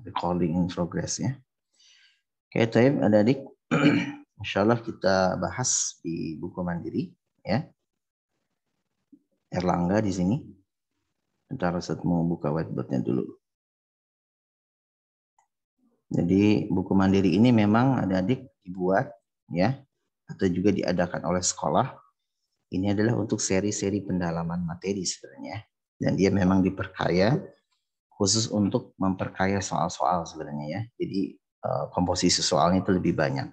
Recording in progress ya. Oke, Taib, adik-adik. Insya Allah kita bahas di buku Mandiri ya. Erlangga di sini. Ntar Ustaz mau buka whiteboard-nya dulu. Jadi buku Mandiri ini memang adik-adik dibuat ya, atau juga diadakan oleh sekolah. Ini adalah untuk seri-seri pendalaman materi sebenarnya. Dan dia memang diperkaya khusus untuk memperkaya soal-soal sebenarnya ya. Jadi komposisi soalnya itu lebih banyak.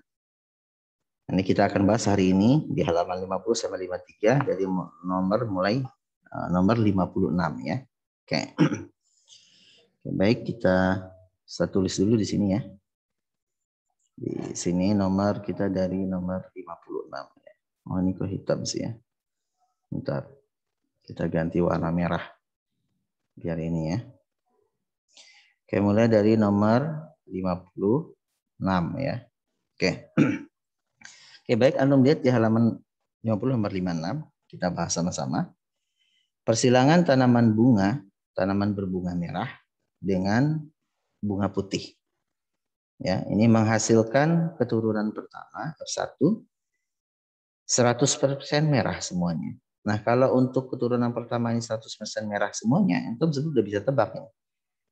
Ini kita akan bahas hari ini di halaman 50 sampai 53 dari nomor 56 ya. Oke. Baik, saya tulis dulu di sini ya. Di sini nomor kita dari nomor 56 ya. Oh, ini kok hitam sih ya. Bentar. Kita ganti warna merah. Biar ini ya. Oke, mulai dari nomor 56 ya. Oke. Oke, baik, Antum lihat di halaman 50 nomor 56. Kita bahas sama-sama. Persilangan tanaman berbunga merah dengan bunga putih. Ya, ini menghasilkan keturunan pertama F1 100% merah semuanya. Nah, kalau untuk keturunan pertama ini 100% merah semuanya, Antum sudah bisa tebak ya.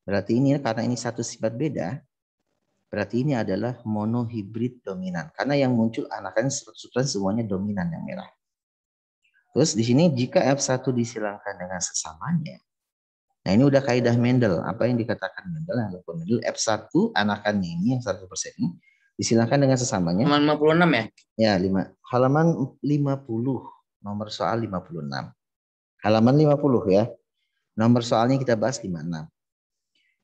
Berarti ini karena ini satu sifat beda, berarti ini adalah monohibrid dominan. Karena yang muncul anakannya 100% semuanya dominan yang merah. Terus di sini jika F1 disilangkan dengan sesamanya. Nah, ini udah kaidah Mendel. Apa yang dikatakan Mendel? Mendel F1 anakannya ini yang 100% ini disilangkan dengan sesamanya. Halaman 56 ya? Ya, halaman 50. Nomor soal 56. Halaman 50 ya. Nomor soalnya kita bahas 56.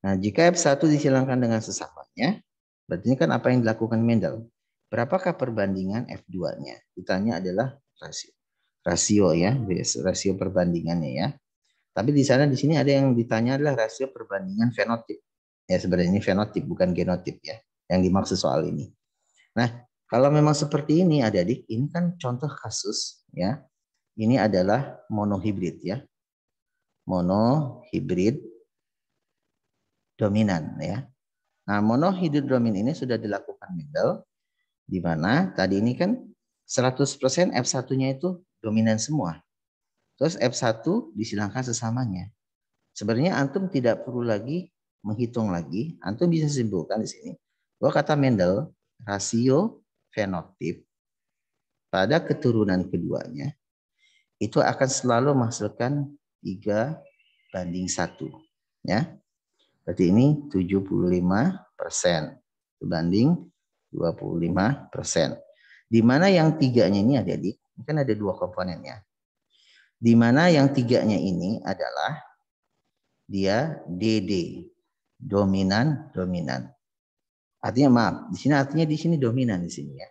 Nah, jika F1 disilangkan dengan sesamanya, berarti ini kan apa yang dilakukan Mendel. Berapakah perbandingan F2-nya? Ditanya adalah rasio ya, rasio perbandingannya ya. Tapi di sini ada yang ditanya adalah rasio perbandingan fenotip. Ya, sebenarnya ini fenotip bukan genotip ya, yang dimaksud soal ini. Nah, kalau memang seperti ini adik-adik, ini kan contoh kasus ya. Ini adalah monohibrid ya. Monohibrid dominan ya. Nah, monohibrid dominan ini sudah dilakukan Mendel di mana tadi ini kan 100% F1-nya itu dominan semua. Terus F1 disilangkan sesamanya. Sebenarnya antum tidak perlu lagi menghitung lagi, antum bisa simpulkan di sini bahwa kata Mendel rasio fenotip pada keturunan keduanya itu akan selalu menghasilkan 3:1 ya. Berarti ini 75% berbanding 25%. Di mana yang tiganya ini adik-adik, kan ada dua komponennya. Di mana yang tiganya ini adalah dia DD, dominan. Artinya maaf, di sini dominan di sini ya.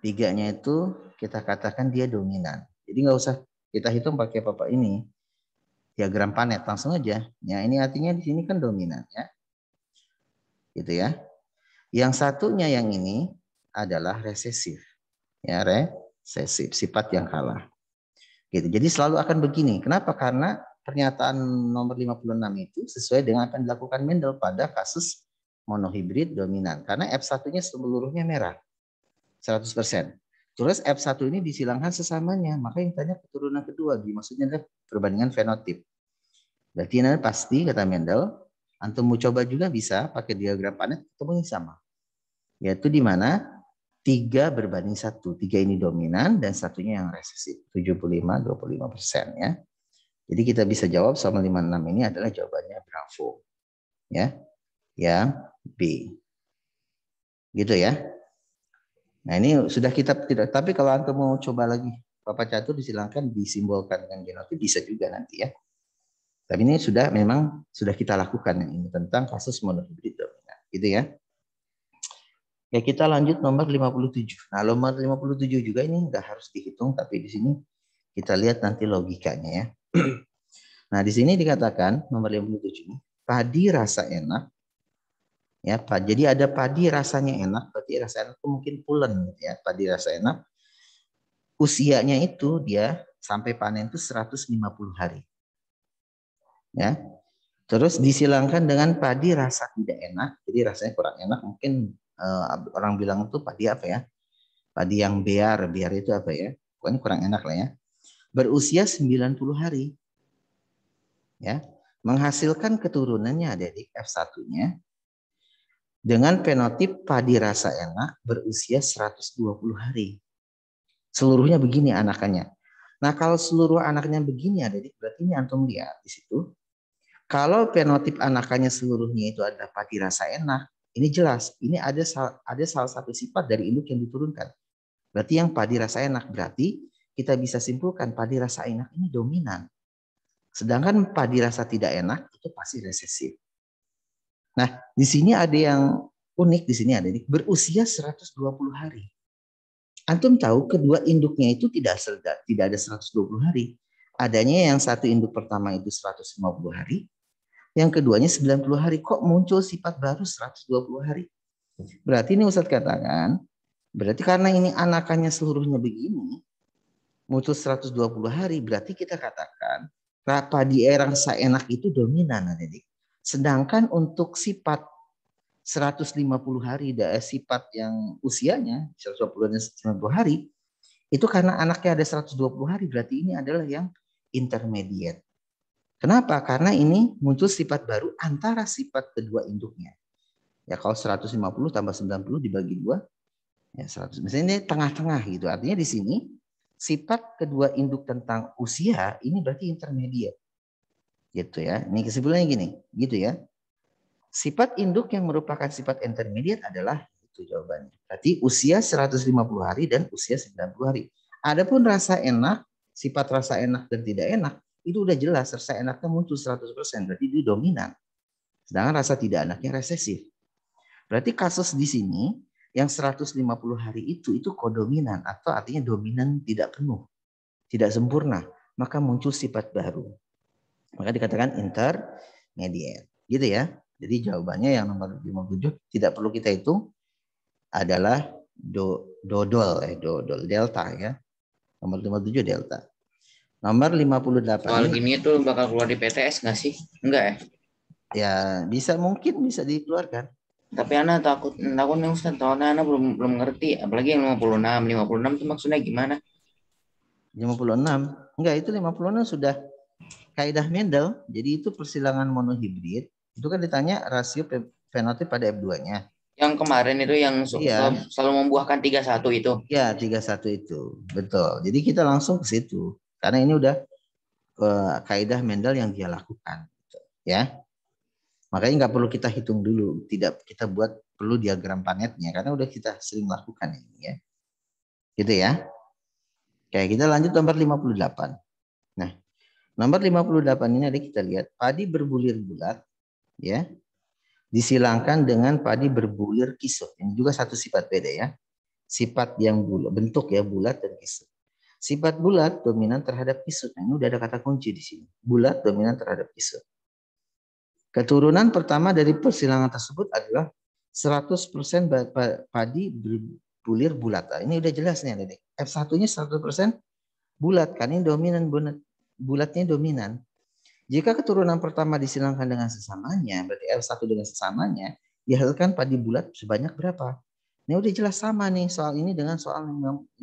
Tiganya itu kita katakan dia dominan. Jadi nggak usah kita hitung pakai apa ini. Diagram Panet langsung aja. Ya, ini artinya di sini kan dominan ya. Gitu ya. Yang satunya yang ini adalah resesif. Ya, resesif, sifat yang kalah. Gitu. Jadi selalu akan begini. Kenapa? Karena pernyataan nomor 56 itu sesuai dengan apa yang dilakukan Mendel pada kasus monohibrid dominan. Karena F1-nya seluruhnya merah. 100%. Terus F1 ini disilangkan sesamanya. Maka yang tanya keturunan kedua. Maksudnya adalah perbandingan fenotip. Berarti ini pasti kata Mendel. Antum mau coba juga bisa pakai diagram Panet. Ketemunya sama. Yaitu di mana 3:1. 3 ini dominan dan satunya yang resesif. 75-25% ya. Jadi kita bisa jawab soal 56 ini adalah jawabannya bravo. Ya. Yang B. Gitu ya. Nah, ini sudah kita tidak, tapi kalau antum mau coba lagi papat catur disilangkan disimbolkan dengan genotip bisa juga nanti ya. Tapi ini memang sudah kita lakukan yang ini tentang kasus monohibrid dominan, gitu ya. Ya, kita lanjut nomor 57. Nah, nomor 57 juga ini nggak harus dihitung, tapi di sini kita lihat nanti logikanya ya. Nah, di sini dikatakan nomor 57 ini padi rasa enak. Ya, jadi ada padi rasanya enak, berarti rasa enak itu mungkin pulen ya, padi rasa enak. Usianya itu dia sampai panen itu 150 hari. Ya. Terus disilangkan dengan padi rasa tidak enak. Jadi rasanya kurang enak. Mungkin orang bilang itu padi apa ya? Padi yang bear. Bear itu apa ya? Pokoknya kurang enak lah ya. Berusia 90 hari. Ya. Menghasilkan keturunannya adik F1-nya dengan fenotip padi rasa enak berusia 120 hari. Seluruhnya begini anakannya. Nah, kalau seluruh anaknya begini adik, berarti ini antum lihat di situ. Kalau fenotip anakannya seluruhnya itu ada padi rasa enak, ini jelas. Ini ada salah satu sifat dari induk yang diturunkan. Berarti yang padi rasa enak, berarti kita bisa simpulkan padi rasa enak ini dominan. Sedangkan padi rasa tidak enak itu pasti resesif. Nah, di sini ada yang unik, di sini ada berusia 120 hari. Antum tahu kedua induknya itu tidak ada 120 hari. Adanya yang satu induk pertama itu 150 hari, yang keduanya 90 hari. Kok muncul sifat baru 120 hari? Berarti ini Ustadz katakan, berarti karena ini anakannya seluruhnya begini, muncul 120 hari, berarti kita katakan padi rasa enak itu dominan, adik. Sedangkan untuk sifat 150 hari, sifat yang usianya 120 dan 90 hari, itu karena anaknya ada 120 hari, berarti ini adalah yang intermediate. Kenapa? Karena ini muncul sifat baru antara sifat kedua induknya. Ya kalau 150 tambah 90 dibagi 2, ya 100. Misalnya ini tengah-tengah gitu. Artinya di sini sifat kedua induk tentang usia ini berarti intermediate. Gitu ya. Ini kesimpulannya gini, gitu ya. Sifat induk yang merupakan sifat intermediate adalah itu jawabannya. Berarti usia 150 hari dan usia 90 hari. Adapun rasa enak, sifat rasa enak dan tidak enak, itu udah jelas rasa enaknya muncul 100%, berarti itu dominan. Sedangkan rasa tidak enaknya resesif. Berarti kasus di sini yang 150 hari itu kodominan atau artinya dominan tidak penuh, tidak sempurna, maka muncul sifat baru. Maka dikatakan intermediate. Gitu ya. Jadi jawabannya yang nomor 57 tidak perlu kita hitung adalah dodol delta ya. Nomor 57 delta. Nomor 58 Soal gini tuh bakal keluar di PTS nggak sih? Enggak ya? ya mungkin bisa dikeluarkan. Tapi Ana takut nih Ustaz, soalnya Ana belum ngerti, apalagi yang 56 itu maksudnya gimana? 56. Enggak, itu 56 sudah kaidah Mendel. Jadi itu persilangan monohibrid. Itu kan ditanya rasio fenotip pada F2-nya. Yang kemarin itu yang Iya. selalu membuahkan 31 itu. Ya, 31 itu. Betul. Jadi kita langsung ke situ. Karena ini udah kaidah Mendel yang dia lakukan. Ya. Makanya nggak perlu kita hitung dulu. Tidak kita buat perlu diagram panetnya. Karena udah kita sering lakukan ini ya. Gitu ya. Oke, kita lanjut nomor 58. Nah, nomor 58 ini ada kita lihat. Padi berbulir bulat. Ya. Disilangkan dengan padi berbulir kisut. Ini juga satu sifat beda ya. Sifat yang bulat, bentuk ya bulat dan kisut. Sifat bulat dominan terhadap kisut. Nah, ini udah ada kata kunci di sini. Bulat dominan terhadap kisut. Keturunan pertama dari persilangan tersebut adalah 100% padi berbulir bulat. Nah, ini udah jelas nih adik. F1-nya 100% bulat kan ini dominan, bulatnya dominan. Jika keturunan pertama disilangkan dengan sesamanya, berarti F1 dengan sesamanya, dihasilkan padi bulat sebanyak berapa? Ini udah jelas sama nih soal ini dengan soal 56.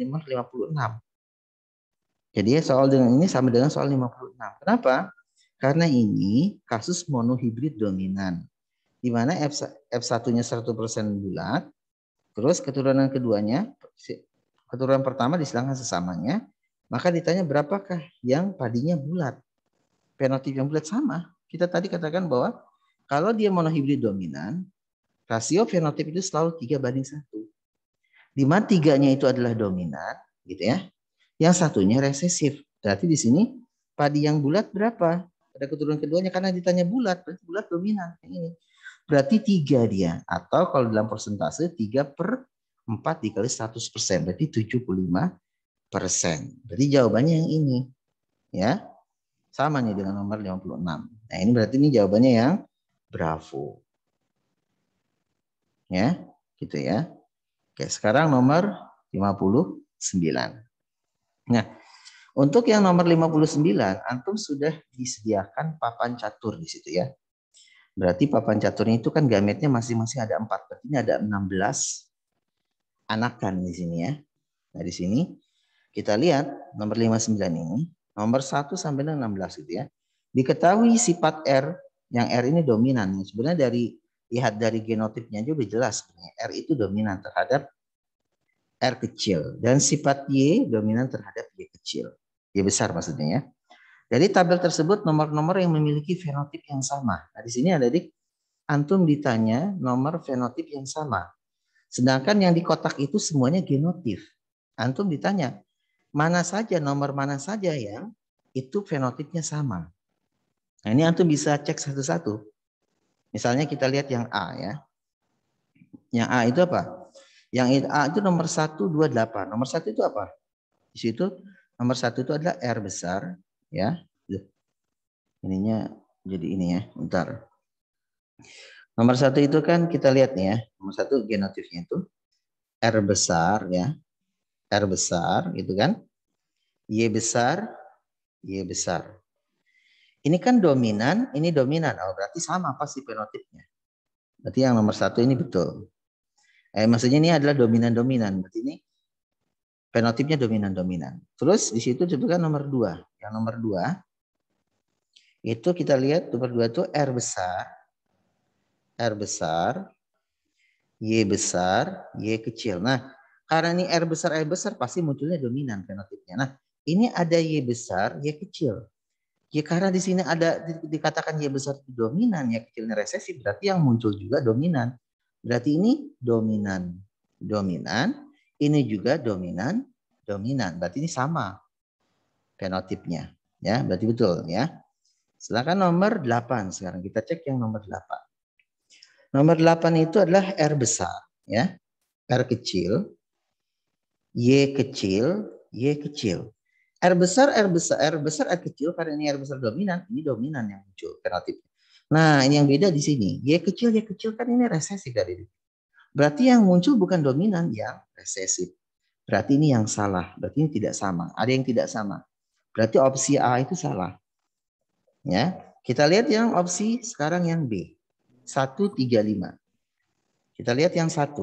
Jadi soal dengan ini sama dengan soal 56. Kenapa? Karena ini kasus monohibrid dominan. Di mana F1-nya 100% bulat, terus keturunan keduanya, keturunan pertama disilangkan sesamanya, maka ditanya berapakah yang padinya bulat. Fenotip yang bulat sama. Kita tadi katakan bahwa kalau dia monohibrid dominan, rasio fenotip itu selalu 3:1. Di mana 3-nya itu adalah dominan, gitu ya. Yang satunya resesif. Berarti di sini padi yang bulat berapa? Pada keturunan keduanya karena ditanya bulat, berarti bulat dominan. Ini. Berarti 3 dia. Atau kalau dalam persentase 3/4 dikali 100%. Berarti 75%. Berarti jawabannya yang ini. Ya. Sama nih dengan nomor 56. Nah ini berarti ini jawabannya yang Bravo. Ya, gitu ya. Oke, sekarang nomor 59. Nah, untuk yang nomor 59, antum sudah disediakan papan catur di situ ya. Berarti papan caturnya itu kan gametnya masing-masing ada 4. Berarti ini ada 16 anakan di sini ya. Nah di sini kita lihat nomor 59 ini, nomor 1 sampai dengan 16 gitu ya. Diketahui sifat R, yang R ini dominan. Sebenarnya lihat dari genotipnya aja udah jelas. R itu dominan terhadap R kecil. Dan sifat Y dominan terhadap Y kecil. Y besar maksudnya ya. Dari tabel tersebut nomor-nomor yang memiliki fenotip yang sama. Nah di sini ada antum ditanya nomor fenotip yang sama. Sedangkan yang di kotak itu semuanya genotif. Antum ditanya, nomor mana saja yang itu fenotipnya sama. Nah ini antum bisa cek satu-satu. Misalnya kita lihat yang A ya. Yang A itu apa? Yang A itu nomor 128. Nomor 1 itu apa? Di situ nomor 1 itu adalah R besar. Ya. Ininya jadi ini ya. Bentar. Nomor 1 itu kan kita lihat nih ya. Nomor 1 genotifnya itu R besar ya. R besar gitu kan. Y besar. Y besar. Ini kan dominan, ini dominan. Oh, berarti sama pasti fenotipnya. Berarti yang nomor 1 ini betul. Maksudnya ini adalah dominan-dominan. Berarti ini fenotipnya dominan-dominan. Terus di situ disebutkan nomor 2. Yang nomor 2 itu kita lihat nomor 2 itu R besar, Y besar, Y kecil. Nah, karena ini R besar pasti munculnya dominan fenotipnya. Nah, ini ada Y besar, Y kecil. Ya karena di sini ada dikatakan Y besar itu dominan, Y kecilnya resesif, berarti yang muncul juga dominan. Berarti ini dominan. Ini juga dominan. Berarti ini sama fenotipnya. Ya, berarti betul ya. Silakan nomor 8 sekarang kita cek yang nomor 8. Nomor 8 itu adalah R besar ya. R kecil, Y kecil, Y kecil. R besar, R kecil karena ini R besar dominan, ini dominan yang muncul fenotipnya. Nah, ini yang beda di sini. Y kecil kan ini resesif dari ini. Berarti yang muncul bukan dominan, yang resesif. Berarti ini yang salah. Berarti ini tidak sama. Ada yang tidak sama. Berarti opsi A itu salah. Ya, kita lihat yang opsi sekarang yang B. 135. Kita lihat yang 1.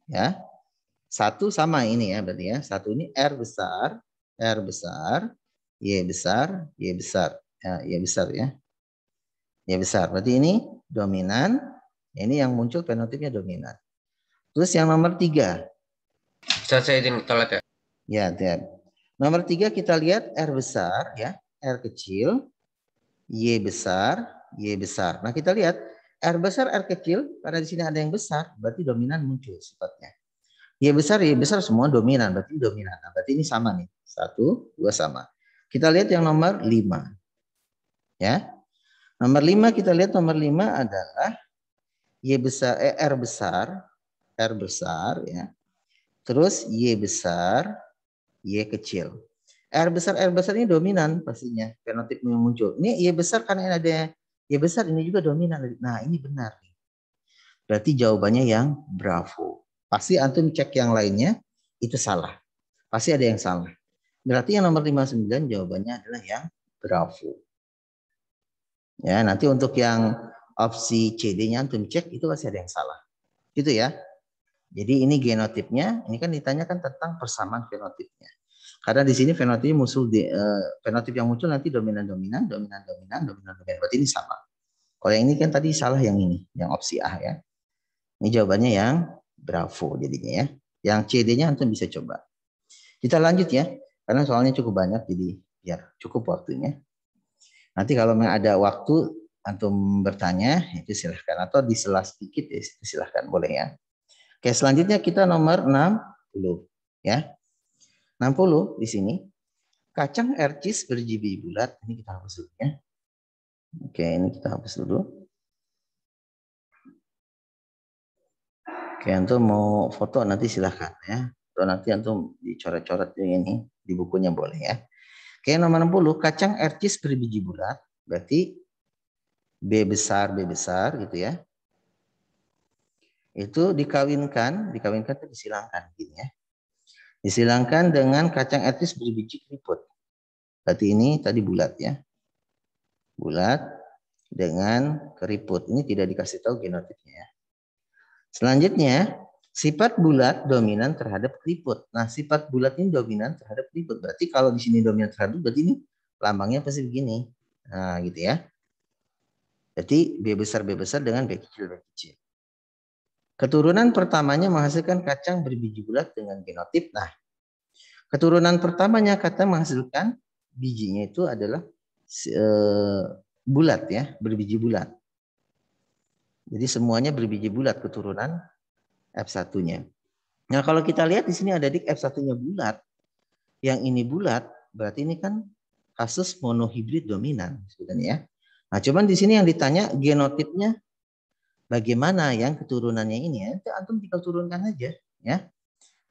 Ya. 1 sama ini ya berarti ya. 1 ini R besar, Y besar, Y besar. Ya, Y besar ya. Y besar. Berarti ini dominan. Ini yang muncul fenotipnya dominan. Terus yang nomor 3. Saya izin toilet ya. Ya, lihat. Nomor 3 kita lihat R besar ya, R kecil, Y besar, Y besar. Nah, kita lihat R besar, R kecil, karena di sini ada yang besar, berarti dominan muncul sifatnya. Y besar semua dominan, berarti dominan. Nah, berarti ini sama nih. 1, 2 sama. Kita lihat yang nomor 5. Ya. Nomor 5 kita lihat nomor 5 adalah Y besar, R besar ya. Terus Y besar, Y kecil. R besar ini dominan pastinya fenotip yang muncul. Ini Y besar karena ada Y besar ini juga dominan. Nah, ini benar. Berarti jawabannya yang bravo. Pasti antum cek yang lainnya itu salah. Pasti ada yang salah. Berarti yang nomor 59 jawabannya adalah yang bravo. Ya, nanti untuk yang opsi CD-nya antum cek itu pasti ada yang salah. Gitu ya. Jadi ini genotipnya, ini kan ditanyakan tentang persamaan fenotipnya. Karena di sini fenotip fenotip yang muncul nanti dominan. Berarti ini sama. Kalau yang ini kan tadi salah yang ini, yang opsi A ya. Ini jawabannya yang bravo jadinya ya. Yang CD-nya antum bisa coba. Kita lanjut ya, karena soalnya cukup banyak jadi biar cukup waktunya. Nanti kalau ada waktu antum bertanya itu silahkan atau disela sedikit ya silahkan boleh ya. Oke, selanjutnya kita nomor 60 ya. 60 di sini. Kacang ercis berjibi bulat. Ini kita hapus dulu ya. Oke, ini kita hapus dulu. Oke, antum mau foto nanti silahkan ya. Atau nanti antum dicoret-coret ini di bukunya boleh ya. Oke, nomor 60. Kacang ercis berbiji bulat. Berarti B besar gitu ya. Itu dikawinkan itu disilangkan gini ya. Disilangkan dengan kacang ercis berbiji keriput. Berarti ini tadi bulat ya. Bulat. dengan keriput. Ini tidak dikasih tahu genotipnya ya. Selanjutnya, sifat bulat dominan terhadap keriput. Nah, sifat bulat ini dominan terhadap keriput. Berarti kalau di sini dominan terhadap, berarti ini lambangnya pasti begini. Nah, gitu ya. Berarti B besar dengan B kecil. Keturunan pertamanya menghasilkan kacang berbiji bulat dengan genotip. Nah, keturunan pertamanya kata menghasilkan bijinya itu adalah bulat ya, berbiji bulat. Jadi semuanya berbiji bulat keturunan F1-nya. Nah, kalau kita lihat di sini ada dik F1-nya bulat. Yang ini bulat, berarti ini kan kasus monohibrid dominan sebenarnya ya. Nah, cuman di sini yang ditanya genotipnya bagaimana yang keturunannya ini ya. Itu antum tinggal turunkan aja ya.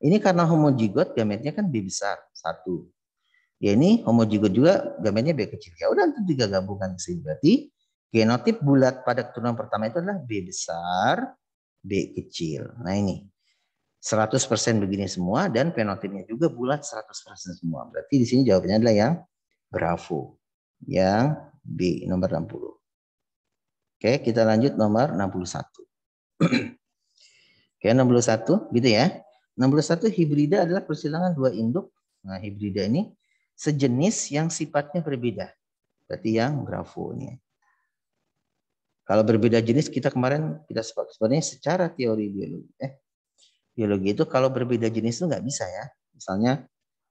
Ini karena homozigot gametnya kan B besar 1. Ya ini homozigot juga gametnya B kecil. Ya udah antum tiga gabungan ke sini. Berarti genotip bulat pada keturunan pertama itu adalah B besar, B kecil. Nah ini 100% begini semua dan fenotipnya juga bulat 100% semua. Berarti di sini jawabannya adalah yang Bravo. Yang B nomor 60. Oke, kita lanjut nomor 61. Oke, 61 gitu ya. 61 hibrida adalah persilangan dua induk. Nah, hibrida ini sejenis yang sifatnya berbeda. Berarti yang Bravo ini. Kalau berbeda jenis kita kemarin kita sebenarnya secara teori biologi itu kalau berbeda jenis itu nggak bisa ya. Misalnya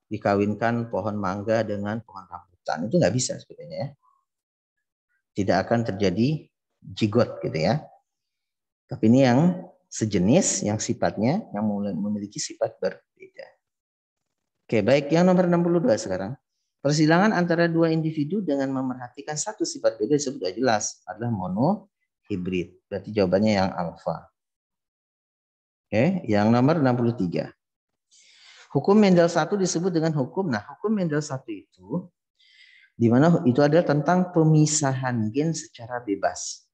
dikawinkan pohon mangga dengan pohon rambutan itu nggak bisa sebetulnya ya. Tidak akan terjadi jigot gitu ya. Tapi ini yang sejenis yang sifatnya yang memiliki sifat berbeda. Oke, baik yang nomor 62 sekarang. Persilangan antara dua individu dengan memerhatikan satu sifat beda sudah jelas adalah monohibrid. Berarti jawabannya yang alfa. Oke, yang nomor 63. Hukum Mendel 1 disebut dengan hukum. Nah, hukum Mendel 1 itu di mana itu adalah tentang pemisahan gen secara bebas.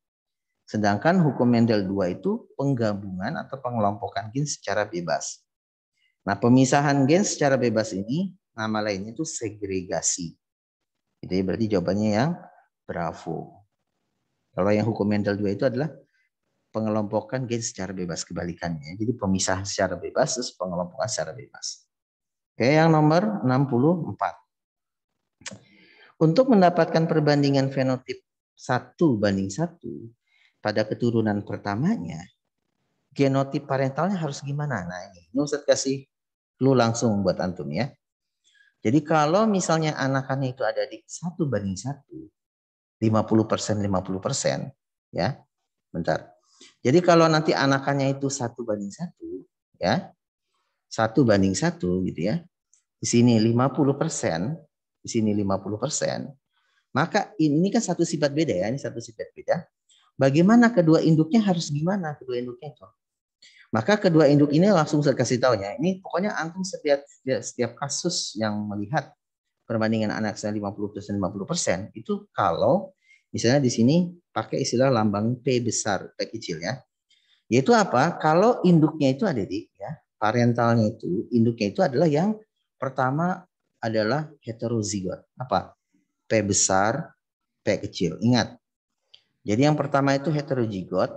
Sedangkan hukum Mendel 2 itu penggabungan atau pengelompokan gen secara bebas. Nah, pemisahan gen secara bebas ini nama lainnya itu segregasi. Jadi berarti jawabannya yang Bravo. Kalau yang hukum Mendel 2 itu adalah pengelompokan gen secara bebas, kebalikannya. Jadi pemisahan secara bebas terus pengelompokan secara bebas. Oke, yang nomor 64. Untuk mendapatkan perbandingan fenotip 1:1 pada keturunan pertamanya, genotip parentalnya harus gimana? Nah ini Ustaz kasih clue langsung buat antum ya. Jadi kalau misalnya anakannya itu ada di 1:1, 50% ya. Bentar. Jadi kalau nanti anakannya itu 1:1 ya. 1:1 gitu ya. Di sini 50%, di sini 50%. Maka ini kan satu sifat beda ya, ini satu sifat beda. Bagaimana kedua induknya harus gimana kedua induknya itu? Maka kedua induk ini langsung saya kasih tahu ya. Ini pokoknya antum setiap kasus yang melihat perbandingan anak saya 50% itu kalau misalnya di sini pakai istilah lambang P besar, P kecil ya. Yaitu apa? Kalau induknya itu ada di ya, parentalnya itu, induknya itu adalah yang pertama adalah heterozigot. Apa? P besar, P kecil. Ingat. Jadi yang pertama itu heterozigot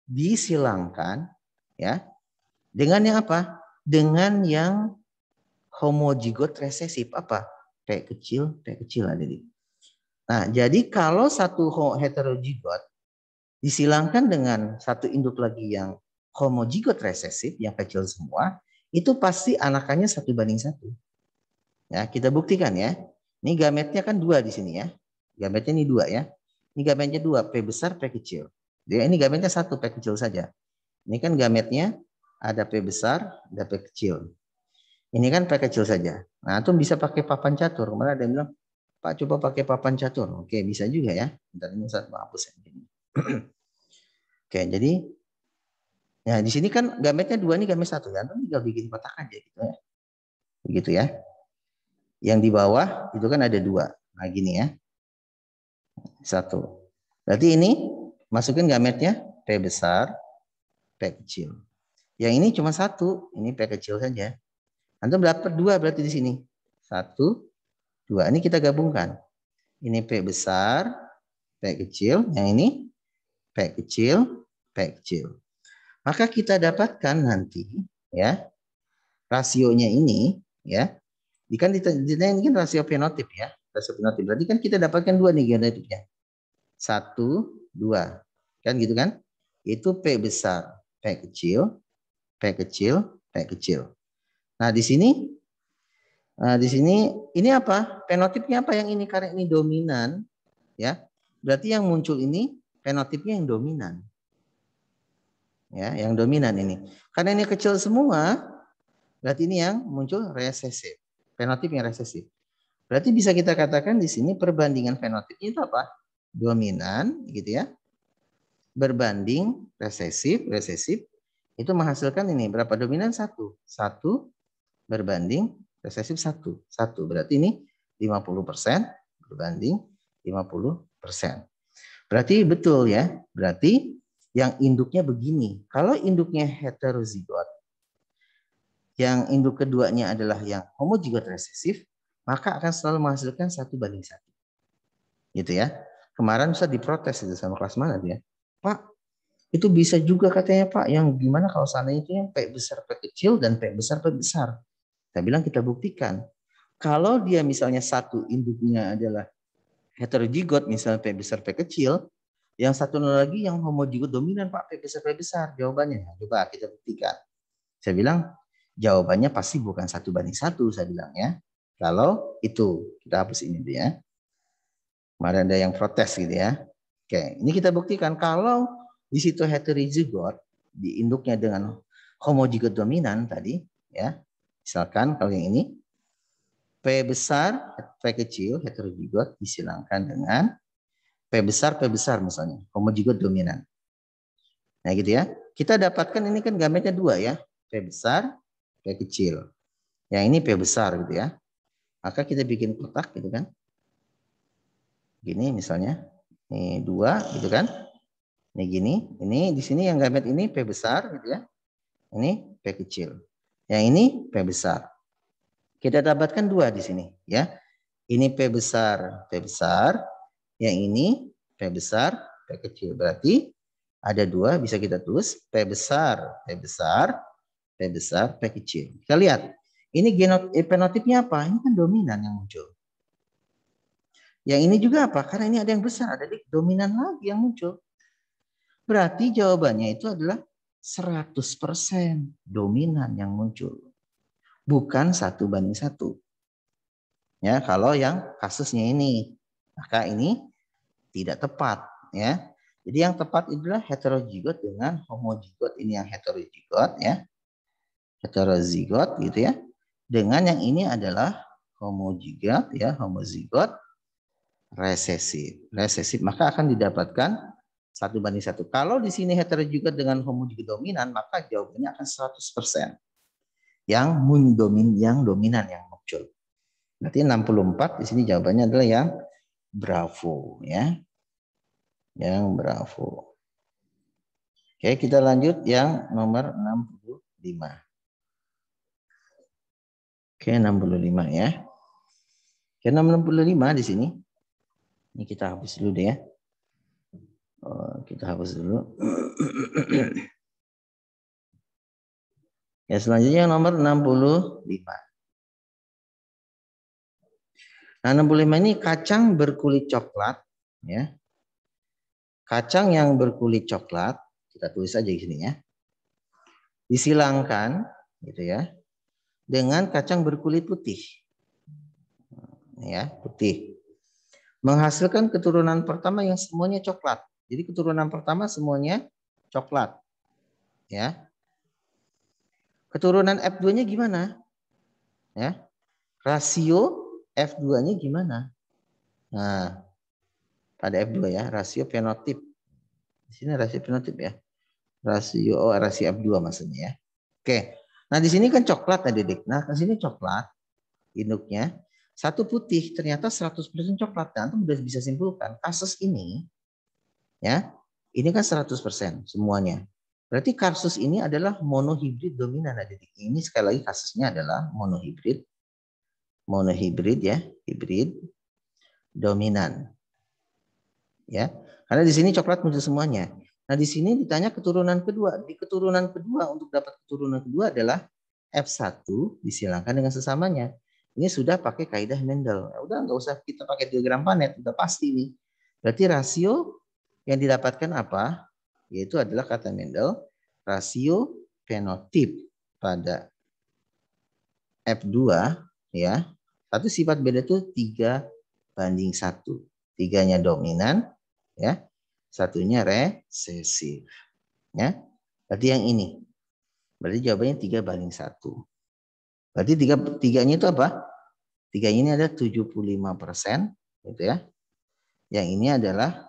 disilangkan ya dengan yang apa? Dengan yang homozigot resesif apa? P kecil ada di. Nah, jadi kalau satu heterozigot disilangkan dengan satu induk lagi yang homozigot resesif yang kecil semua, itu pasti anakannya 1:1. Ya, kita buktikan ya. Ini gametnya kan 2 di sini ya. Gametnya ini 2 ya. Ini gametnya 2, P besar, P kecil. Jadi ini gametnya 1, P kecil saja. Ini kan gametnya ada P besar, ada P kecil. Ini kan P kecil saja. Nah, antum bisa pakai papan catur. Kemarin ada yang bilang, Pak coba pakai papan catur. Oke, bisa juga ya. Bentar ini saya hapus ini. Oke, jadi ya di sini kan gametnya 2, ini gamet 1 ya. Antum tinggal bikin kotak aja gitu ya. Begitu ya. Yang di bawah itu kan ada 2. Nah, gini ya. 1. Berarti ini masukin gametnya P besar, P kecil. Yang ini cuma 1, ini P kecil saja. Antum dapat 2 berarti di sini. 1, 2. Ini kita gabungkan. Ini P besar, P P kecil, yang ini P kecil, P kecil. Maka kita dapatkan nanti ya rasionya ini ya. Ini kan rasio fenotip ya. Rasio fenotip. Berarti kan kita dapatkan dua nih genotipnya. 1, 2. Kan gitu kan? Itu P besar, P kecil, P kecil, P kecil. Nah, di sini ini apa? Fenotipnya apa yang ini? Karena ini dominan ya. Berarti yang muncul ini fenotipnya yang dominan. Ya, yang dominan ini. Karena ini kecil semua, berarti ini yang muncul resesif. Fenotip yang resesif. Berarti bisa kita katakan di sini perbandingan fenotipnya itu apa? Dominan gitu ya. Berbanding resesif, itu menghasilkan ini berapa? Dominan 1. 1 berbanding resesif 1. Berarti ini 50% berbanding 50%. Berarti betul ya. Berarti yang induknya begini. Kalau induknya heterozigot, yang induk keduanya adalah yang homozigot resesif, maka akan selalu menghasilkan 1:1. Gitu ya. Kemarin bisa diprotes itu sama kelas mana dia. Pak, itu bisa juga katanya Pak, yang gimana kalau seandainya itu yang P besar P kecil dan P besar P besar. Saya bilang kita buktikan. Kalau dia misalnya satu induknya adalah heterozigot, misalnya P besar P kecil, yang satu lagi yang homozigot dominan Pak, P besar P besar. Jawabannya, coba kita buktikan. Saya bilang jawabannya pasti bukan 1:1, saya bilang ya. Kalau itu kita hapus ini dulu ya. Kemarin ada yang protes gitu ya. Oke, ini kita buktikan kalau di situ heterozigot di induknya dengan homozigot dominan tadi ya. Misalkan kalau yang ini P besar P kecil heterozigot disilangkan dengan P besar misalnya homozigot dominan. Nah gitu ya. Kita dapatkan ini kan gametnya 2 ya. P besar, P kecil. Yang ini P besar gitu ya. Maka kita bikin kotak gitu kan. Gini misalnya. Ini 2 gitu kan. Ini gini. Ini di sini yang gamet ini P besar gitu ya. Ini P kecil. Yang ini P besar. Kita dapatkan 2 di sini ya. Ini P besar. Yang ini P besar, P kecil. Berarti ada 2 bisa kita tulis P besar, P kecil. Kita lihat. Ini fenotipnya apa? Ini kan dominan yang muncul. Yang ini juga apa? Karena ini ada yang besar, ada dominan lagi yang muncul. Berarti jawabannya itu adalah 100% dominan yang muncul. Bukan 1:1. Ya, kalau yang kasusnya ini. Maka ini tidak tepat ya. Jadi yang tepat adalah heterozigot dengan homozigot. Ini yang heterozigot ya. Heterozigot gitu ya. Dengan yang ini adalah homozigot ya, homozigot resesif. Maka akan didapatkan 1:1. Kalau di sini heterozigot dengan homozigot dominan, maka jawabannya akan 100%. Yang dominan yang muncul. Berarti 64 di sini jawabannya adalah yang bravo ya. Yang bravo. Oke, kita lanjut yang nomor 65. Oke, 65 ya. Oke, nomor 65 di sini. Ini kita hapus dulu deh ya. Kita hapus dulu. Ya, selanjutnya nomor 65. Nah, 65 ini kacang berkulit coklat ya. Kacang yang berkulit coklat, kita tulis aja di sini ya. Disilangkan gitu ya. Dengan kacang berkulit putih. Ya, putih. Menghasilkan keturunan pertama yang semuanya coklat. Jadi keturunan pertama semuanya coklat. Ya. Keturunan F2-nya gimana? Ya. Rasio F2-nya gimana? Nah, pada F2 ya, rasio fenotip. Di sini rasio fenotip ya. Rasio F2 maksudnya ya. Oke. Nah, di sini kan coklat tadi, Dik. Nah, di sini coklat induknya. Satu putih ternyata 100% coklat. Nah, Antum sudah bisa simpulkan kasus ini ya. Ini kan 100% semuanya. Berarti kasus ini adalah monohibrid dominan. Ini sekali lagi kasusnya adalah monohibrid. Monohibrid ya, hibrid dominan. Ya. Karena di sini coklat muncul semuanya. Nah, di sini ditanya keturunan kedua. Di keturunan kedua, untuk dapat keturunan kedua adalah F1 disilangkan dengan sesamanya. Ini sudah pakai kaidah Mendel. Ya, udah nggak usah kita pakai diagram Panet, udah pasti nih. Berarti rasio yang didapatkan apa? Yaitu adalah kata Mendel, rasio fenotip pada F2 ya. Satu sifat beda itu 3:1. 3-nya dominan ya. Satunya resesif. Ya. Berarti yang ini. Berarti jawabannya 3:1. Berarti tiganya itu apa? 3 ini ada 75%. Gitu ya. Yang ini adalah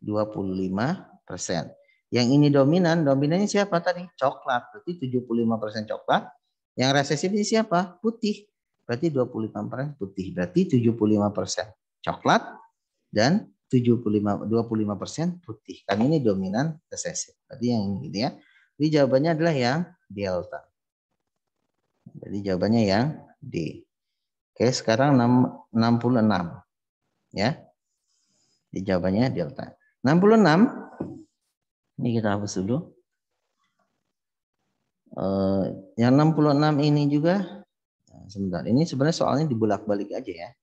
25%. Yang ini dominan. Dominannya siapa tadi? Coklat. Berarti 75% coklat. Yang resesif ini siapa? Putih. Berarti 25% putih. Berarti 75% coklat dan 25% putih. Kan ini dominan resesif. Berarti yang ini ya. Jadi jawabannya adalah yang delta. Jadi jawabannya yang D. Oke, sekarang 66 ya. Jadi jawabannya delta. 66 ini kita hapus dulu. Yang 66 ini juga sebentar. Ini sebenarnya soalnya dibolak-balik aja ya.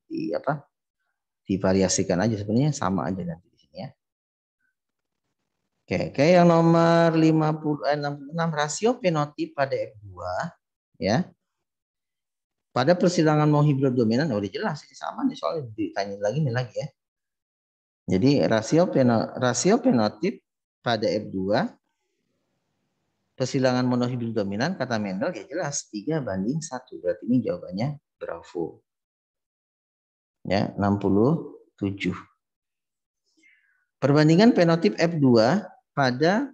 Divariasikan aja, sebenarnya sama aja nanti di sini ya. Oke, kayak yang nomor 66 rasio fenotip pada F2 ya. Pada persilangan mohibrid dominan udah jelas ini sama nih, soalnya ditanya lagi nih lagi ya. Jadi rasio fenotip pada F2 persilangan monohibrid dominan kata Mendel ya jelas 3:1. Berarti ini jawabannya bravo. Ya, 67. Perbandingan fenotip F2 pada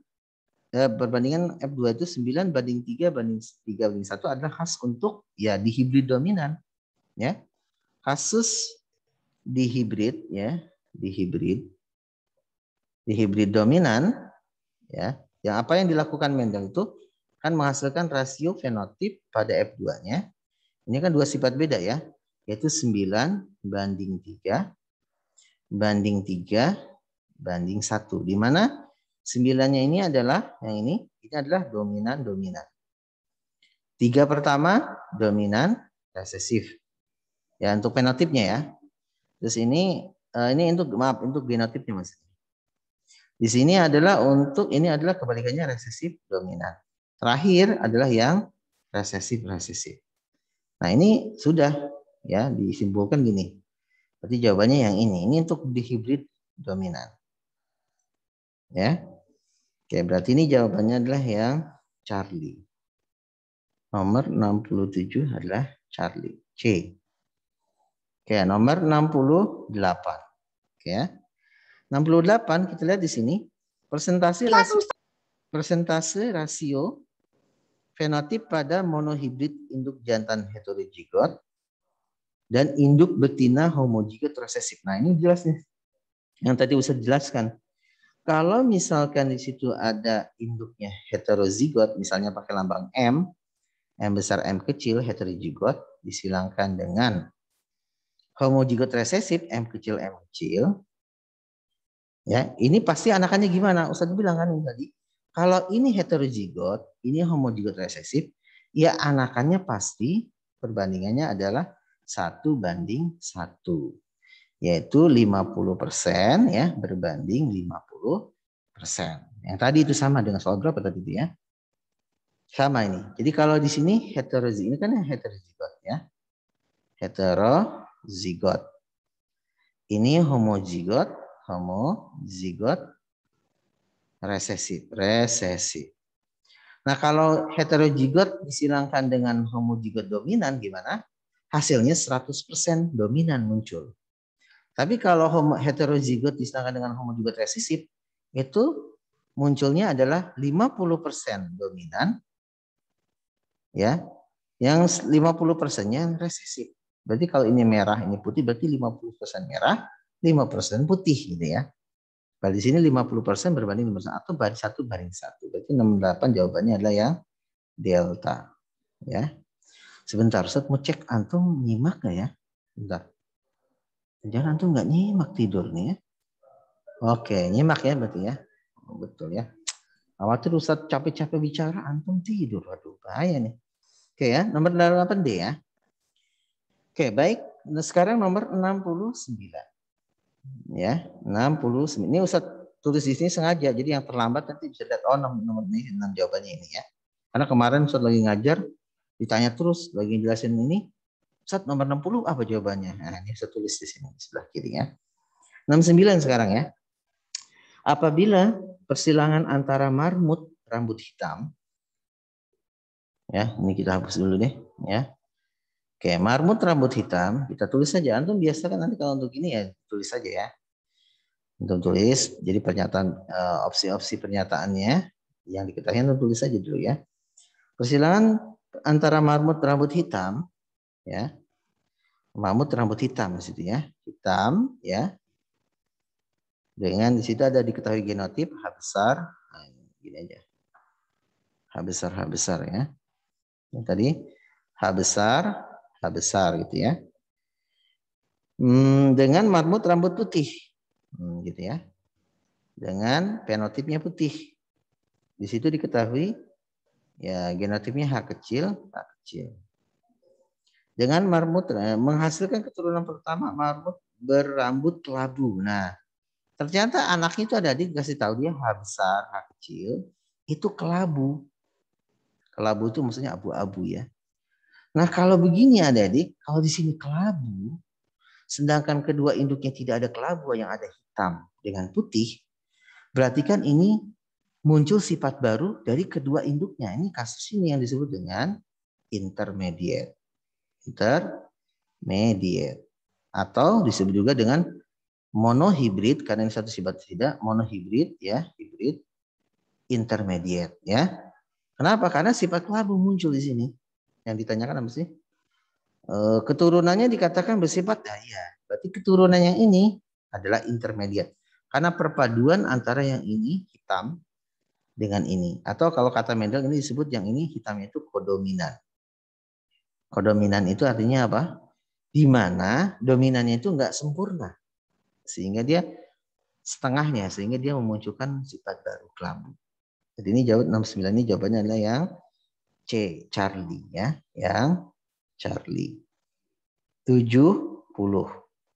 perbandingan F2 itu 9:3:3:1 adalah khas untuk ya dihibrid dominan. Ya. Kasus dihibrid ya, dihibrid dominan ya. Yang apa yang dilakukan Mendel itu kan menghasilkan rasio fenotip pada F2-nya. Ini kan dua sifat beda ya, yaitu 9:3 banding 3 banding 1. Di mana 9-nya ini adalah yang ini adalah dominan-dominan. 3 pertama dominan resesif. Ya, untuk fenotipnya ya. Terus ini untuk genotipnya Mas. Di sini adalah ini adalah kebalikannya resesif dominan. Terakhir adalah yang resesif. Nah, ini sudah ya disimpulkan gini. Berarti jawabannya yang ini. Ini untuk dihibrid dominan. Ya. Oke, berarti ini jawabannya adalah yang Charlie. Nomor 67 adalah Charlie. C. Oke, nomor 68. Oke ya. 68 kita lihat di sini persentase rasio fenotip pada monohibrid induk jantan heterozigot dan induk betina homozigot resesif. Nah, ini jelas nih. Yang tadi usah dijelaskan. Kalau misalkan di situ ada induknya heterozigot, misalnya pakai lambang M besar M kecil heterozigot disilangkan dengan homozigot resesif M kecil. Ya, ini pasti anakannya gimana? Ustaz bilang kan ini tadi. Kalau ini heterozigot, ini homozigot resesif, ya anakannya pasti perbandingannya adalah 1:1. Yaitu 50% ya berbanding 50%. Yang tadi itu sama dengan soal berapa tadi itu ya? Sama ini. Jadi kalau di sini heterozigot, ini kan heterozigot ya. Heterozigot. Ini homozigot resesif. Nah, kalau heterozigot disilangkan dengan homozigot dominan gimana? Hasilnya 100% dominan muncul. Tapi kalau heterozigot disilangkan dengan homozigot resesif, itu munculnya adalah 50% dominan, ya, yang 50%-nya resesif. Berarti kalau ini merah, ini putih, berarti 50% merah, 5% putih gitu ya. Berarti di sini 50% berbanding 50% atau 1:1. Berarti 68 jawabannya adalah yang delta. Ya. Sebentar, Ustaz mau cek antum nyimak nggak ya? Bentar. Jangan antum nggak nyimak tidur nih ya. Oke, nyimak ya berarti ya. Oh, betul ya. Khawatir Ustadz capek-capek bicara, antum tidur. Waduh, bahaya nih. Oke ya, nomor 8D ya. Oke, baik. Nah, sekarang nomor 69. Ya, 69. Ini Ustadz tulis di sini sengaja. Jadi yang terlambat nanti bisa lihat, oh nomor ini, 6 jawabannya ini ya. Karena kemarin Ustadz lagi ngajar, ditanya terus, lagi jelasin ini, Ustadz nomor 60 apa jawabannya? Nah, ini saya tulis di sini, di sebelah kiri ya. 69 sekarang ya. Apabila persilangan antara marmut rambut hitam, ya ini kita hapus dulu deh ya. Oke, marmut rambut hitam kita tulis saja. Antum biasa kan nanti kalau untuk ini ya tulis saja ya. Antum tulis. Jadi pernyataan opsi-opsi pernyataannya yang diketahui antum tulis saja dulu ya. Persilangan antara marmut rambut hitam ya. Marmut rambut hitam di situ ya. Hitam ya. Dengan di situ ada diketahui genotip H besar. Nah, gini aja. H besar ya. Yang tadi H besar gitu ya. Dengan marmut rambut putih, gitu ya. Dengan fenotipnya putih. Di situ diketahui ya genotipnya H kecil. Dengan marmut menghasilkan keturunan pertama marmut berambut kelabu. Nah, ternyata anaknya itu ada dikasih tahu dia H besar, H kecil, itu kelabu. Kelabu itu maksudnya abu-abu ya. Nah, kalau begini adik-adik, kalau di sini kelabu, sedangkan kedua induknya tidak ada kelabu yang ada hitam dengan putih, berarti kan ini muncul sifat baru dari kedua induknya. Ini kasus ini yang disebut dengan intermediate. Intermediate. Atau disebut juga dengan monohibrid, karena ini satu sifat tidak, monohibrid ya, hibrid intermediate ya. Kenapa? Karena sifat kelabu muncul di sini. Yang ditanyakan apa sih? Keturunannya dikatakan bersifat daya. Berarti keturunan yang ini adalah intermediate. Karena perpaduan antara yang ini hitam dengan ini. Atau kalau kata Mendel ini disebut yang ini hitamnya itu kodominan. Kodominan itu artinya apa? Di mana dominannya itu enggak sempurna. Sehingga dia setengahnya. Sehingga dia memunculkan sifat baru kelabu. Jadi ini jawab 69 ini jawabannya adalah yang C, Charlie ya. Yang Charlie. 70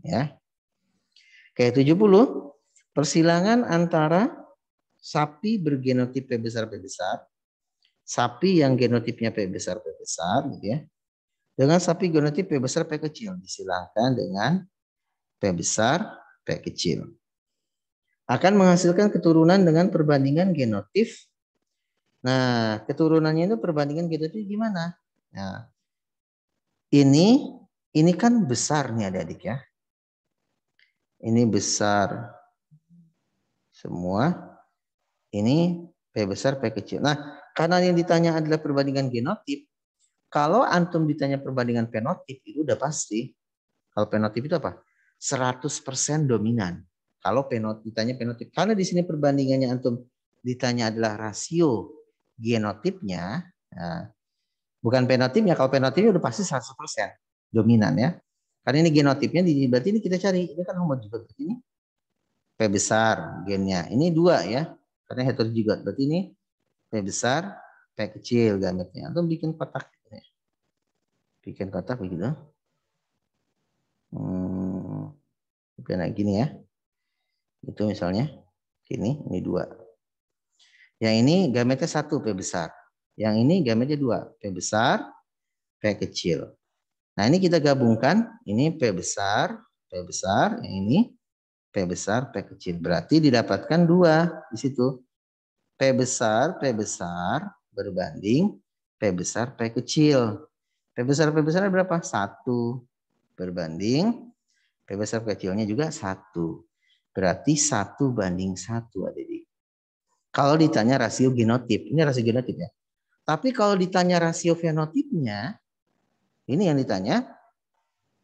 ya. Oke, 70 persilangan antara sapi bergenotip P besar sapi yang genotipnya P besar gitu ya. Dengan sapi genotip P besar P kecil disilangkan dengan P besar P kecil. Akan menghasilkan keturunan dengan perbandingan genotip. Nah, keturunannya itu perbandingan genotip gimana? Nah, ini kan besar nih adik-adik ya. Ini besar semua. Ini P besar, P kecil. Nah, karena yang ditanya adalah perbandingan genotip. Kalau antum ditanya perbandingan fenotip, itu udah pasti. Kalau fenotip itu apa? 100% dominan. Kalau ditanya fenotip. Karena di sini perbandingannya antum ditanya adalah rasio genotipnya. Nah, bukan fenotipnya. Kalau fenotipnya udah pasti 100% dominan ya. Karena ini genotipnya, berarti ini kita cari. Ini kan homozigot. Ini P besar gennya. Ini 2 ya. Karena heterozigot. Berarti ini P besar, P kecil gametnya. Antum bikin kotak. Bikin kotak begitu. Kayak gini ya. Itu misalnya. Ini 2. Yang ini gametnya 1 P besar. Yang ini gametnya 2. P besar, P kecil. Nah ini kita gabungkan. Ini P besar. Yang ini P besar, P kecil. Berarti didapatkan 2 di situ. P besar berbanding P besar, P kecil. P besar berapa? 1 berbanding P besar P kecilnya juga 1. Berarti 1 banding 1 adik. Kalau ditanya rasio genotip, ini rasio genotip ya. Tapi kalau ditanya rasio fenotipnya, ini yang ditanya,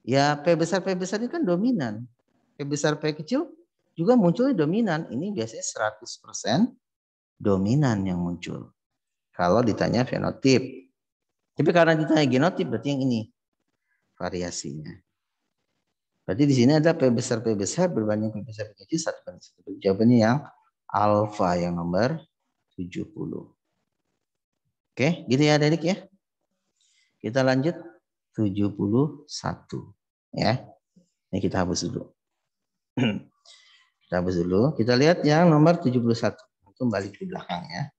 ya P besar ini kan dominan. P besar P kecil juga munculnya dominan. Ini biasanya 100% dominan yang muncul. Kalau ditanya fenotip. Tapi karena ditanya genotip berarti yang ini variasinya. Berarti di sini ada P besar berbanding P besar P kecil 1:1. Jawabannya yang alfa yang nomor 70. Oke, gitu ya adik ya. Kita lanjut 71 ya. Ini kita hapus dulu. Kita hapus dulu. Kita lihat yang nomor 71. Itu balik ke belakang ya.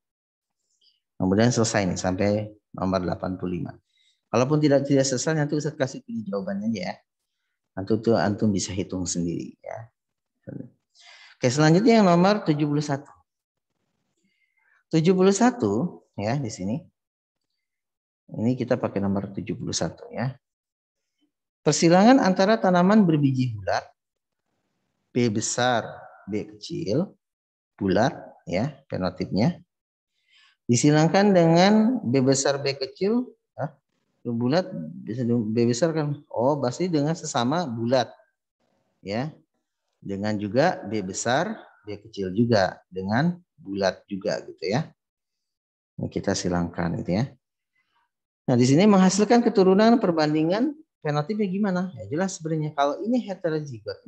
Kemudian selesai nih sampai nomor 85. Kalaupun tidak selesai nanti Ustaz kasih pilih jawabannya ya. Nanti tuh antum bisa hitung sendiri ya. Oke, selanjutnya yang nomor 71. 71 ya di sini. Ini kita pakai nomor 71 ya. Persilangan antara tanaman berbiji bulat B besar, B kecil, bulat ya fenotipnya. Disilangkan dengan B besar, B kecil, bulat bisa B besar kan? Oh, pasti dengan sesama bulat ya. Dengan juga B besar, B kecil juga dengan bulat juga gitu ya. Ini kita silangkan gitu ya. Nah, di sini menghasilkan keturunan perbandingan fenotipnya gimana? Ya jelas sebenarnya kalau ini heterozigot,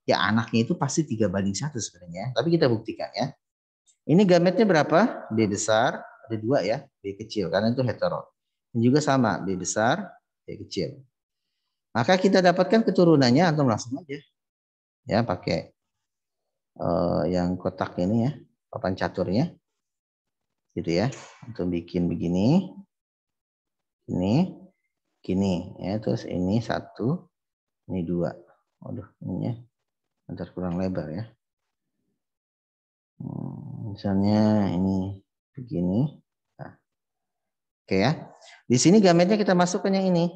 ya anaknya itu pasti 3:1 sebenarnya. Tapi kita buktikan ya. Ini gametnya berapa? B besar, ada 2 ya, B kecil karena itu hetero. Dan juga sama, B besar, B kecil. Maka kita dapatkan keturunannya atau langsung aja. Ya, pakai yang kotak ini ya, papan caturnya. Gitu ya. Untuk bikin begini. Ini, gini ya, terus ini 1, ini 2. Waduh, ini ya. Ntar kurang lebar ya. Misalnya ini begini. Nah. Oke ya. Di sini gametnya kita masukkan yang ini.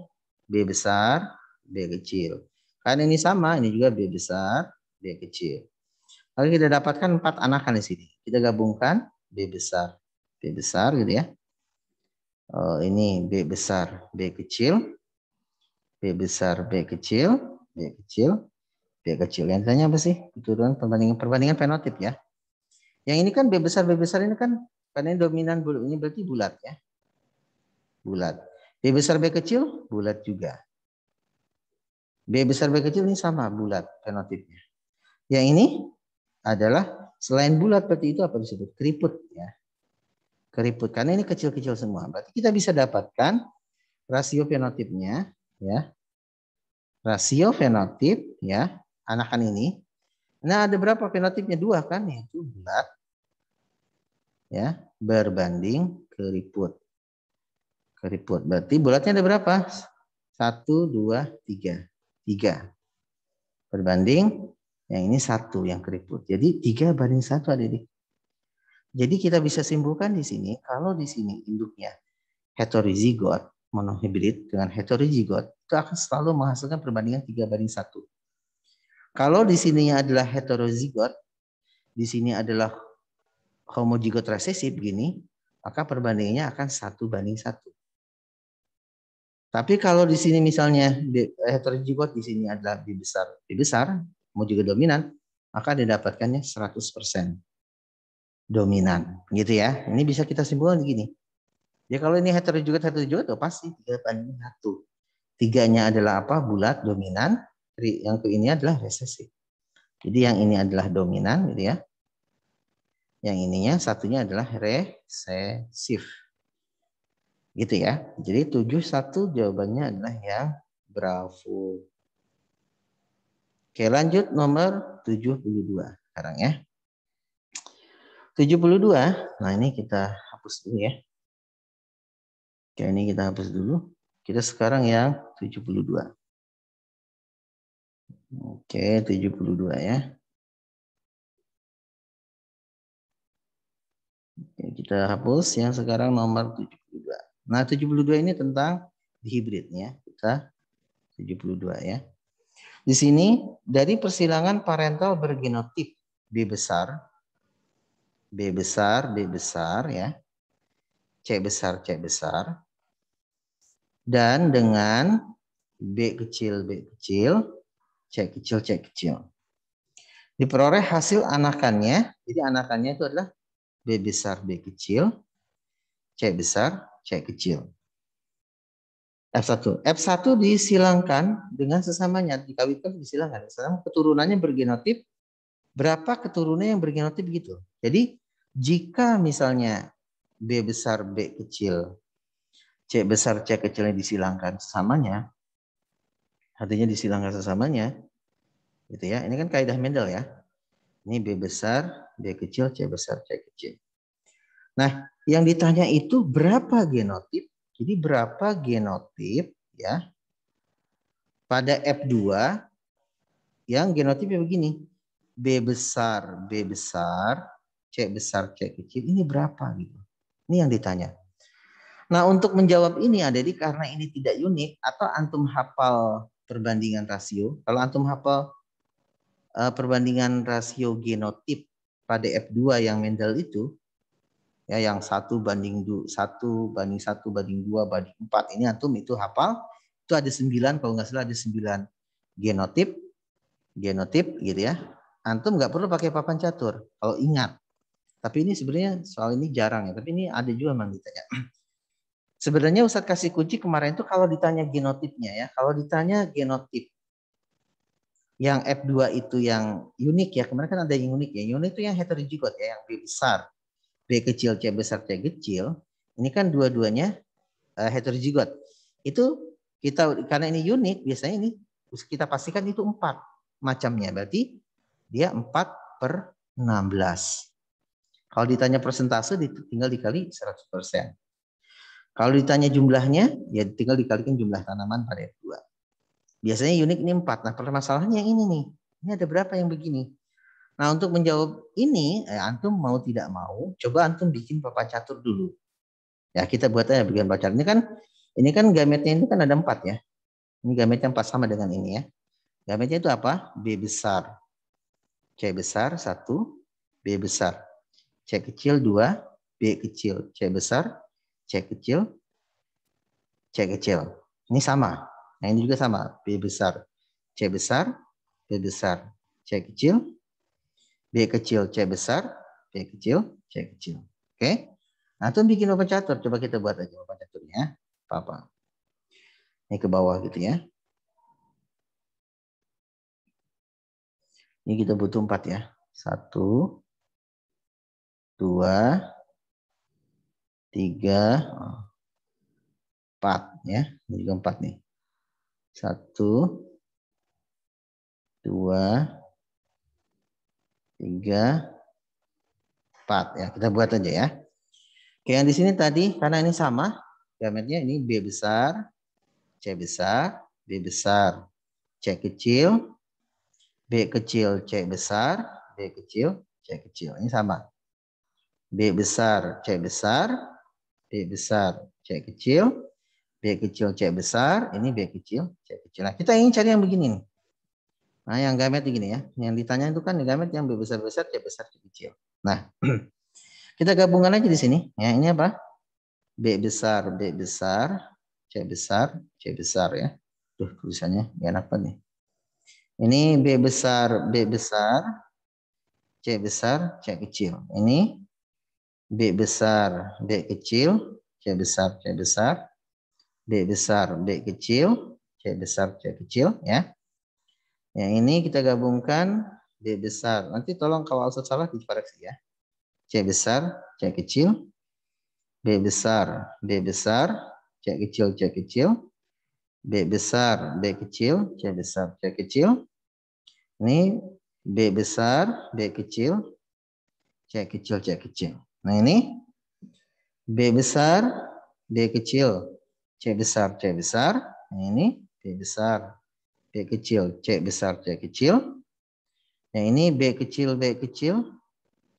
B besar, B kecil. Karena ini sama, ini juga B besar, B kecil. Lalu kita dapatkan 4 anakan di sini. Kita gabungkan B besar gitu ya. Ini B besar, B kecil, B besar, B kecil, B kecil, B kecil. Yang tanya apa sih? Keturunan perbandingan fenotip ya. Yang ini kan B besar ini kan karena ini dominan bulat, ini berarti bulat ya. Bulat. B besar B kecil bulat juga. B besar B kecil ini sama bulat fenotipnya. Yang ini adalah selain bulat berarti itu apa disebut? Keriput ya. Keriput karena ini kecil-kecil semua. Berarti kita bisa dapatkan rasio fenotipnya ya. Rasio fenotip ya anakan ini. Nah, ada berapa fenotipnya? 2 kan, yaitu bulat ya berbanding keriput. Keriput. Berarti bulatnya ada berapa? 1, 2, 3. 3. Berbanding yang ini 1 yang keriput. Jadi 3:1 adik-adik. Jadi kita bisa simpulkan di sini kalau di sini induknya heterozigot monohibrid dengan heterozigot itu akan selalu menghasilkan perbandingan 3:1. Kalau di sininya adalah heterozigot, di sini adalah homozigot resesif begini, maka perbandingannya akan 1:1. Tapi kalau di sini misalnya heterozigot di sini adalah B besar, homozigot dominan, maka didapatkannya 100% dominan, gitu ya. Ini bisa kita simpulkan begini. Ya kalau ini heterozigot oh pasti 3:1. 3-nya adalah apa? Bulat dominan, yang ke ini adalah resesif. Jadi yang ini adalah dominan gitu ya. Yang ininya satunya adalah resesif. Gitu ya. Jadi 71 jawabannya adalah yang bravo. Oke, lanjut nomor 72 sekarang ya. 72. Nah, ini kita hapus dulu ya. Oke, ini kita hapus dulu. Kita sekarang yang 72. Oke, 72 ya. Oke, kita hapus yang sekarang nomor 72. Nah, 72 ini tentang hibrid ya. Kita 72 ya. Di sini dari persilangan parental bergenotip B besar ya. C besar. Dan dengan B kecil, C kecil. Diperoleh hasil anakannya. Jadi anakannya itu adalah B besar, B kecil, C besar, C kecil. F1. F1 disilangkan dengan sesamanya, dikawinkan disilangkan. Sekarang keturunannya bergenotip, berapa keturunan yang bergenotip gitu. Jadi jika misalnya B besar B kecil, C besar C kecilnya disilangkan sesamanya, artinya disilangkan sesamanya, gitu ya. Ini kan kaidah Mendel ya. Ini B besar, B kecil, C besar, C kecil. Nah, yang ditanya itu berapa genotip? Jadi berapa genotip ya pada F2 yang genotipnya begini. B besar, C besar, C kecil. Ini berapa gitu. Ini yang ditanya. Nah, untuk menjawab ini adik karena ini tidak unik atau antum hafal perbandingan rasio. Kalau antum hafal perbandingan rasio genotip pada F2 yang Mendel itu, ya yang 1 banding 2 banding 4 ini antum itu hafal, itu ada 9 kalau nggak salah ada 9 genotip gitu ya. Antum nggak perlu pakai papan catur kalau ingat. Tapi ini sebenarnya soal ini jarang ya, tapi ini ada juga memang ditanya. Sebenarnya Ustadz kasih kunci kemarin itu kalau ditanya genotipnya ya, kalau ditanya genotip yang F2 itu yang unik ya, kemarin kan ada yang unik ya. Unik itu yang heterozigot ya, yang B besar, B kecil, C besar, C kecil. Ini kan dua-duanya heterozigot. Itu kita karena ini unik, biasanya ini kita pastikan itu 4 macamnya. Berarti dia 4/16. Kalau ditanya persentase tinggal dikali 100%. Kalau ditanya jumlahnya, ya tinggal dikalikan jumlah tanaman pada F2. Biasanya unik ini 4. Nah, permasalahannya yang ini nih. Ini ada berapa yang begini? Nah, untuk menjawab ini, antum mau tidak mau, coba antum bikin papan catur dulu. Ya, kita buat aja bagian papan catur. Ini kan gametnya itu kan ada 4 ya. Ini gametnya 4 sama dengan ini ya. Gametnya itu apa? B besar, C besar 1, B besar, C kecil 2, B kecil, C besar, C kecil, C kecil. Ini sama. Nah, ini juga sama. B besar, C besar, B besar, C kecil, B kecil, C besar, B kecil, C kecil. Oke? Nah, itu bikin papan catur. Coba kita buat aja papan caturnya. Apa? Ini ke bawah gitu ya. Ini kita butuh 4 ya. 1, 2, 3, 4 ya. Ini juga 4 nih. 1, 2, 3, 4 ya. Kita buat aja ya. Oke, yang di sini tadi karena ini sama, gametnya ini B besar, C besar, B besar, C kecil, B kecil, C besar, B kecil, C kecil. Ini sama. B besar, C besar, B besar, C kecil, B kecil, C besar, ini B kecil, C kecil. Nah, kita ingin cari yang begini nih. Nah, yang gamet begini ya. Yang ditanya itu kan gamet yang B besar, C besar, C kecil. Nah, kita gabungkan aja di sini. Ya, ini apa? B besar, C besar, C besar ya. Tuh tulisannya gak enak banget nih. Ini B besar, C besar, C kecil. Ini B besar, B kecil, C besar, C besar, B besar, B kecil, C besar, C kecil ya. Yang ini kita gabungkan B besar. Nanti tolong kalau salah dikoreksi ya. C besar, C kecil, B besar, C kecil, C kecil, B besar, B kecil, C besar, C kecil. Ini B besar, B kecil, C kecil, C kecil. Nah ini B besar, B kecil, C besar, C besar. Nah ini B besar, B kecil, C besar, C kecil. Yang ini B kecil,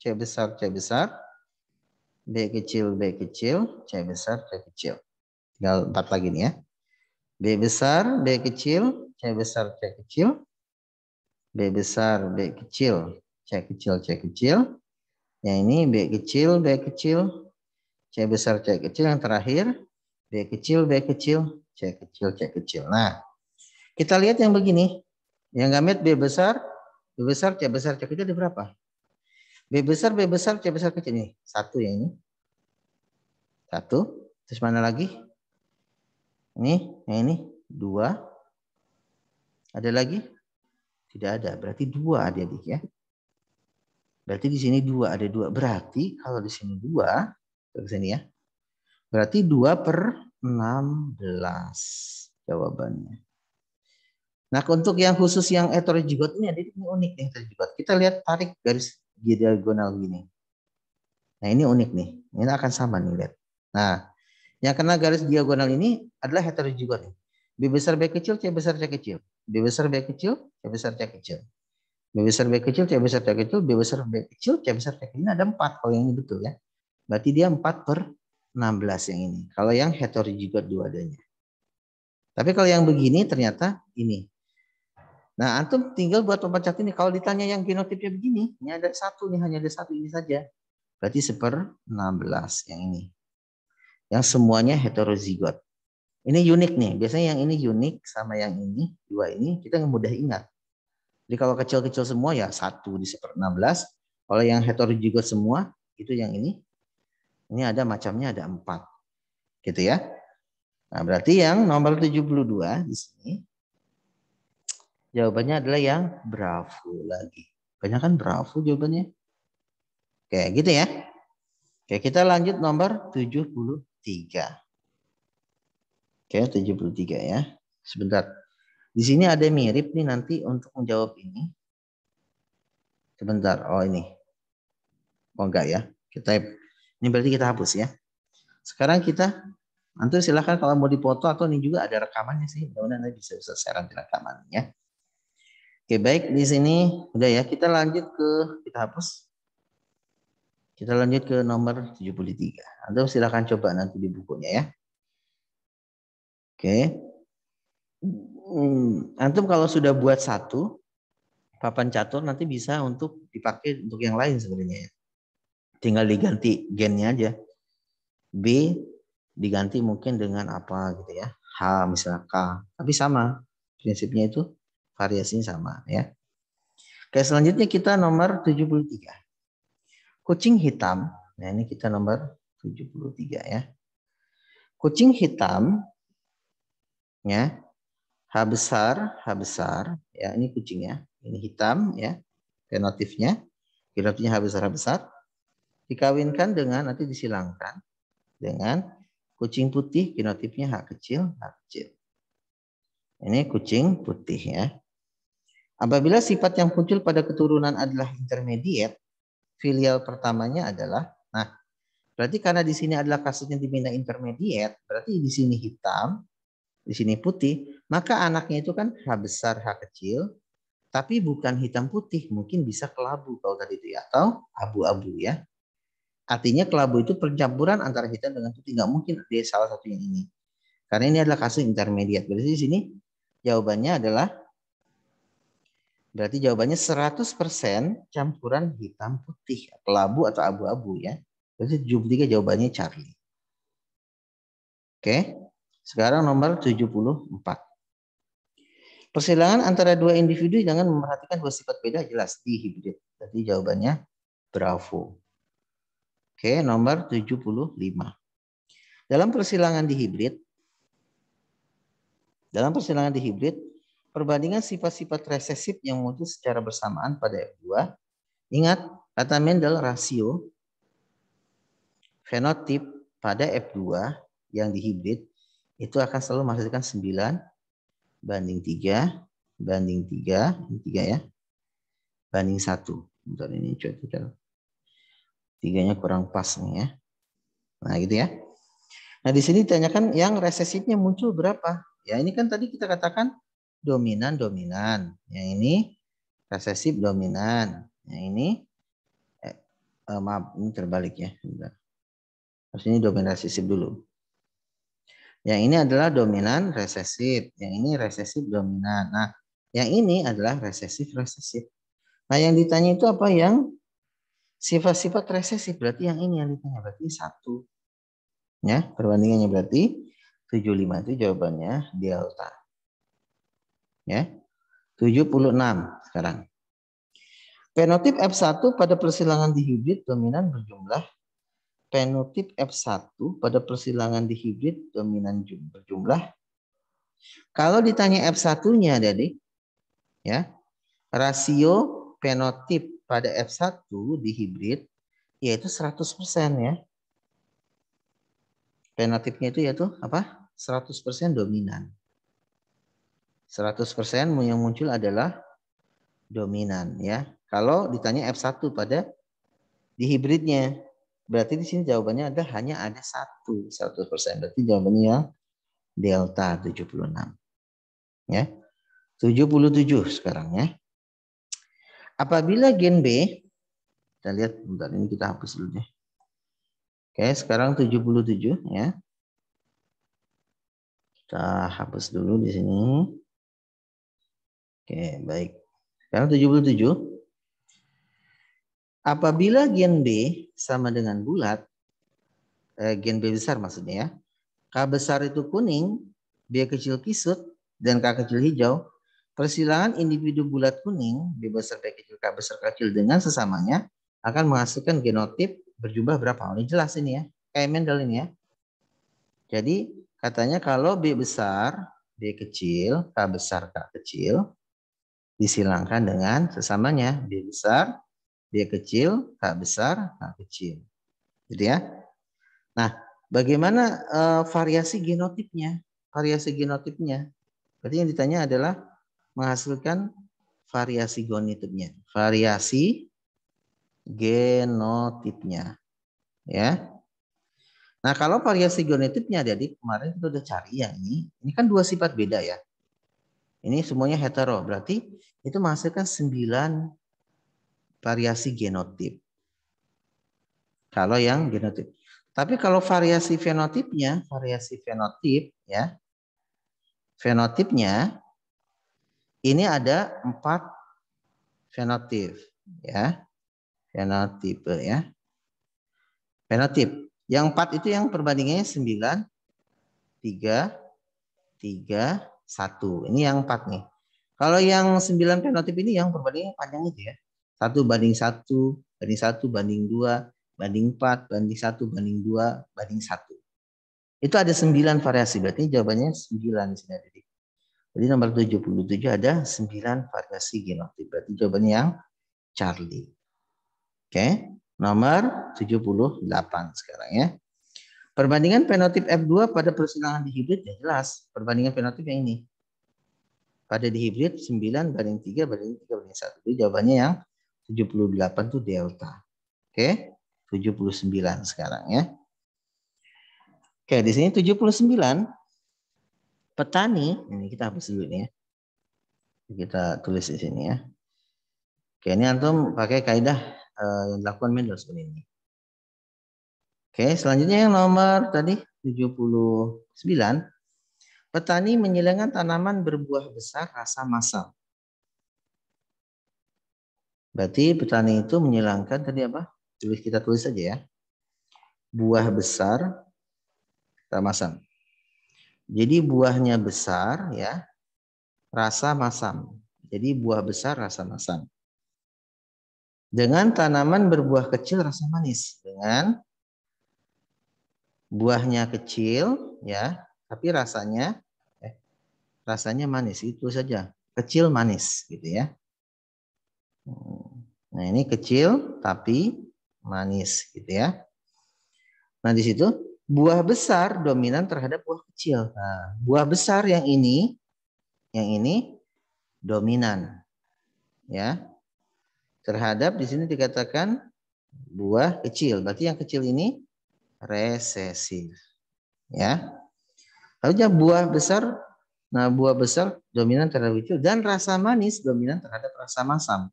C besar, C besar. B kecil, C besar, C kecil. Tinggal 4 lagi nih ya. B besar, B kecil, C besar, C kecil. B besar, B kecil, C kecil, C kecil. Yang ini B kecil, C besar, C kecil. Yang terakhir B kecil, C kecil, C kecil. Nah, kita lihat yang begini. Yang gamet B besar, C besar, C kecil ada berapa? B besar, C besar, kecil. Ini 1 ya ini. 1. Terus mana lagi? Yang ini 2. Ada lagi? Tidak ada. Berarti 2 adik-adik ya. Berarti di sini 2, ada 2. Berarti kalau di sini 2, ke sini ya. Berarti 2/16 jawabannya. Nah, untuk yang khusus yang heterozigot ini, adik, ini unik nih heterozigot. Kita lihat tarik garis diagonal gini. Nah, ini unik nih. Ini akan sama nih, lihat. Nah, yang kena garis diagonal ini adalah heterozigot nih. B besar B kecil, C besar C kecil. B besar B kecil, C besar C kecil. B besar B kecil, C besar C kecil, B besar B kecil, C besar C kecil. Ini ada 4 kalau yang ini betul ya. Berarti dia 4/16 yang ini. Kalau yang heterozigot dua-duanya. Tapi kalau yang begini ternyata ini. Nah, antum tinggal buat pembaca ini. Kalau ditanya yang genotipnya begini, ini ada 1 nih, hanya ada 1 ini saja. Berarti 1/16 yang ini. Yang semuanya heterozigot. Ini unik nih. Biasanya yang ini unik sama yang ini, 2 ini kita mudah ingat. Jadi kalau kecil-kecil semua ya 1 di 1/16. Kalau yang heterozigot semua, itu yang ini. Ini ada macamnya ada 4. Gitu ya. Nah, berarti yang nomor 72 di sini jawabannya adalah yang Bravo lagi. Banyak kan Bravo jawabannya. Oke, gitu ya. Oke, kita lanjut nomor 73. Oke, 73 ya. Sebentar. Di sini ada mirip nih nanti untuk menjawab ini. Sebentar. Oh, ini. Oh, enggak ya. Ini berarti kita hapus ya. Sekarang kita, antum silahkan kalau mau dipoto atau ini juga ada rekamannya sih. Mudah-mudahan bisa share nanti rekamannya. Oke, baik. Di sini udah ya. Kita lanjut kita hapus. Kita lanjut ke nomor 73. Antum silahkan coba nanti di bukunya ya. Oke. Antum kalau sudah buat 1 papan catur nanti bisa untuk dipakai untuk yang lain sebenarnya ya. Tinggal diganti gennya aja. B diganti mungkin dengan apa gitu ya. H misalnya K. Tapi sama. Prinsipnya itu variasinya sama ya. Oke, selanjutnya kita nomor 73. Kucing hitam. Nah, ini kita nomor 73 ya. Kucing hitam ya. H besar ya, ini kucingnya. Ini hitam ya. Genotifnya H besar dikawinkan dengan nanti disilangkan dengan kucing putih, genotipnya H kecil. Ini kucing putih ya. Apabila sifat yang muncul pada keturunan adalah intermediate, filial pertamanya adalah, nah, berarti karena di sini adalah kasusnya dipindah intermediate, berarti di sini hitam, di sini putih, maka anaknya itu kan H besar, H kecil, tapi bukan hitam putih, mungkin bisa kelabu kalau tadi itu ya, atau abu-abu ya. Artinya kelabu itu percampuran antara hitam dengan putih, nggak mungkin dia salah satu yang ini. Karena ini adalah kasus intermediate. Berarti di sini jawabannya adalah, berarti jawabannya 100% campuran hitam putih, kelabu atau abu-abu ya. Berarti 73 jawabannya Charlie. Oke, sekarang nomor 74. Persilangan antara dua individu dengan memperhatikan dua sifat beda jelas di hibrid. Jadi jawabannya Bravo. Oke, nomor 75. Dalam persilangan di hibrid, perbandingan sifat-sifat resesif yang muncul secara bersamaan pada F2. Ingat, kata Mendel rasio fenotip pada F2 yang di hibrid itu akan selalu menghasilkan 9:3 banding 3, ini 3 ya, banding 1. Bentar ini coba. 3-nya kurang pas nih ya. Nah, gitu ya. Nah, di sini ditanyakan yang resesifnya muncul berapa? Ya, ini kan tadi kita katakan dominan. Yang ini resesif dominan. Yang ini maaf, ini terbalik ya. Harus ini dominan resesif dulu. Yang ini adalah dominan resesif. Yang ini resesif dominan. Nah, yang ini adalah resesif. Nah, yang ditanya itu apa? Yang sifat-sifat resesif. Berarti yang ini yang ditanya. Berarti 1. Ya, perbandingannya berarti 75 itu jawabannya delta. Ya. 76 sekarang. Fenotip F1 pada persilangan dihibrid dominan berjumlah. Fenotip F1 pada persilangan dihibrid dominan berjumlah Kalau ditanya F1-nya, Adik, ya, rasio fenotip pada F1 di hibrid yaitu 100% ya. Fenotipnya itu yaitu apa? 100% dominan. 100% yang muncul adalah dominan ya. Kalau ditanya F1 pada di hibridnya, berarti di sini jawabannya ada hanya ada 100%. Berarti jawabannya yang delta 76. Ya. 77 sekarang ya. Apabila gen B, kita lihat bentar ini kita hapus dulu deh. Oke, sekarang 77 ya. Kita hapus dulu di sini. Oke, baik. Sekarang 77. Apabila gen B sama dengan bulat, gen B besar maksudnya ya. K besar itu kuning, B kecil kisut, dan K kecil hijau. Persilangan individu bulat kuning, B besar, B kecil, K besar, K kecil dengan sesamanya akan menghasilkan genotip berjumlah berapa? Ini jelas ini ya. Kayak Mendel ini ya. Jadi katanya kalau B besar, B kecil, K besar, K kecil disilangkan dengan sesamanya. B besar, B kecil, K besar, K kecil. Gitu ya. Nah, bagaimana variasi genotipnya? Variasi genotipnya. Berarti yang ditanya adalah menghasilkan variasi genotipnya. Variasi genotipnya. Ya. Nah, kalau variasi genotipnya, jadi kemarin kita udah cari yang ini. Ini kan dua sifat beda ya. Ini semuanya hetero. Berarti itu menghasilkan 9 variasi genotip. Kalau yang genotip. Tapi kalau variasi fenotipnya, variasi fenotip ya. Fenotipnya ini ada 4 fenotip ya. Fenotipe ya. Fenotip. Yang 4 itu yang perbandingannya 9, 3, 3, 1. Ini yang 4 nih. Kalau yang 9 fenotip ini yang perbandingannya panjang itu ya. 1 banding 1, banding 1, banding 2, banding 4, banding 1, banding 2, banding 1. Itu ada 9 variasi. Berarti jawabannya 9 di sini ada. Jadi nomor 77 ada 9 variasi genotip. Berarti jawabannya yang Charlie. Oke. Nomor 78 sekarang ya. Perbandingan fenotip F2 pada persilangan dihibrid ya jelas. Perbandingan fenotip yang ini. Pada dihibrid 9 banding 3 banding 3 banding 1. Jadi jawabannya yang 78 itu delta. Oke. 79 sekarang ya. Oke, di sini 79 petani, ini kita hapus dulu ini ya. Kita tulis di sini ya. Oke, ini antum pakai kaidah yang dilakukan Mendel seperti ini. Oke, selanjutnya yang nomor tadi 79. Petani menyilangkan tanaman berbuah besar rasa masam. Berarti petani itu menyilangkan tadi apa? Kita tulis saja ya. Buah besar rasa masam. Jadi buahnya besar ya, rasa masam. Jadi buah besar rasa masam. Dengan tanaman berbuah kecil rasa manis. Dengan buahnya kecil ya, tapi rasanya manis, itu saja. Kecil manis gitu ya. Nah, ini kecil tapi manis gitu ya. Nah, di situ buah besar dominan terhadap buah kecil. Nah, buah besar yang ini dominan ya. Terhadap di sini dikatakan buah kecil. Berarti yang kecil ini resesif. Ya. Lalu buah besar, nah buah besar dominan terhadap kecil dan rasa manis dominan terhadap rasa masam.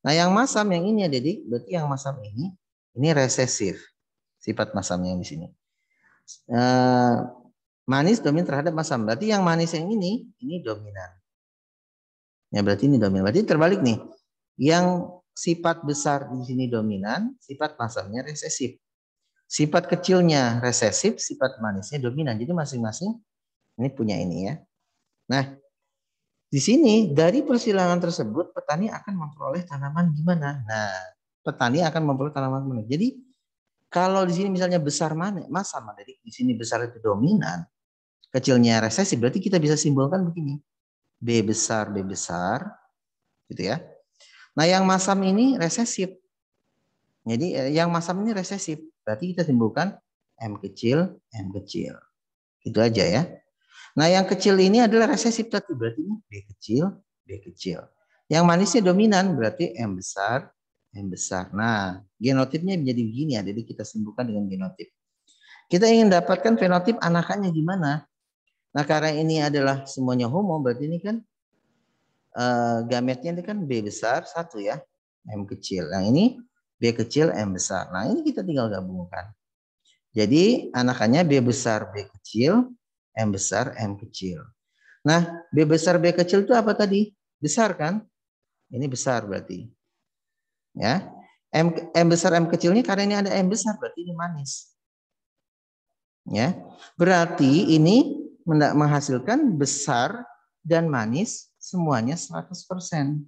Nah, yang masam yang ini ya, Dedik, berarti yang masam ini resesif. Sifat masamnya yang di sini. Manis dominan terhadap masam. Berarti yang manis yang ini dominan. Ya, berarti ini dominan. Berarti terbalik nih. Yang sifat besar di sini dominan, sifat masamnya resesif. Sifat kecilnya resesif, sifat manisnya dominan. Jadi masing-masing ini punya ini ya. Nah, di sini dari persilangan tersebut petani akan memperoleh tanaman gimana? Nah, petani akan memperoleh tanaman gimana? Jadi kalau di sini misalnya besar mana? Masam, jadi di sini besar itu dominan. kecilnya resesi, berarti kita bisa simbolkan begini. B besar, gitu ya. Nah yang masam ini resesif. Jadi yang masam ini resesif. Berarti kita simbolkan M kecil. Itu aja ya. Nah yang kecil ini adalah resesif tadi. Berarti ini B kecil. Yang manisnya dominan berarti M besar. Nah genotipnya menjadi begini ya. Jadi kita simbolkan dengan genotip. Kita ingin dapatkan fenotip anakannya gimana. Nah karena ini adalah semuanya homo. Berarti ini kan gametnya ini kan B besar 1 ya. M kecil. Yang ini B kecil, M besar. Nah ini kita tinggal gabungkan. Jadi anakannya B besar, B kecil, M besar, M kecil. Nah B besar, B kecil itu apa tadi? Besar kan? Ini besar berarti. Ya. M besar, M kecilnya karena ini ada M besar berarti ini manis. Ya. Berarti ini menghasilkan besar dan manis semuanya 100%.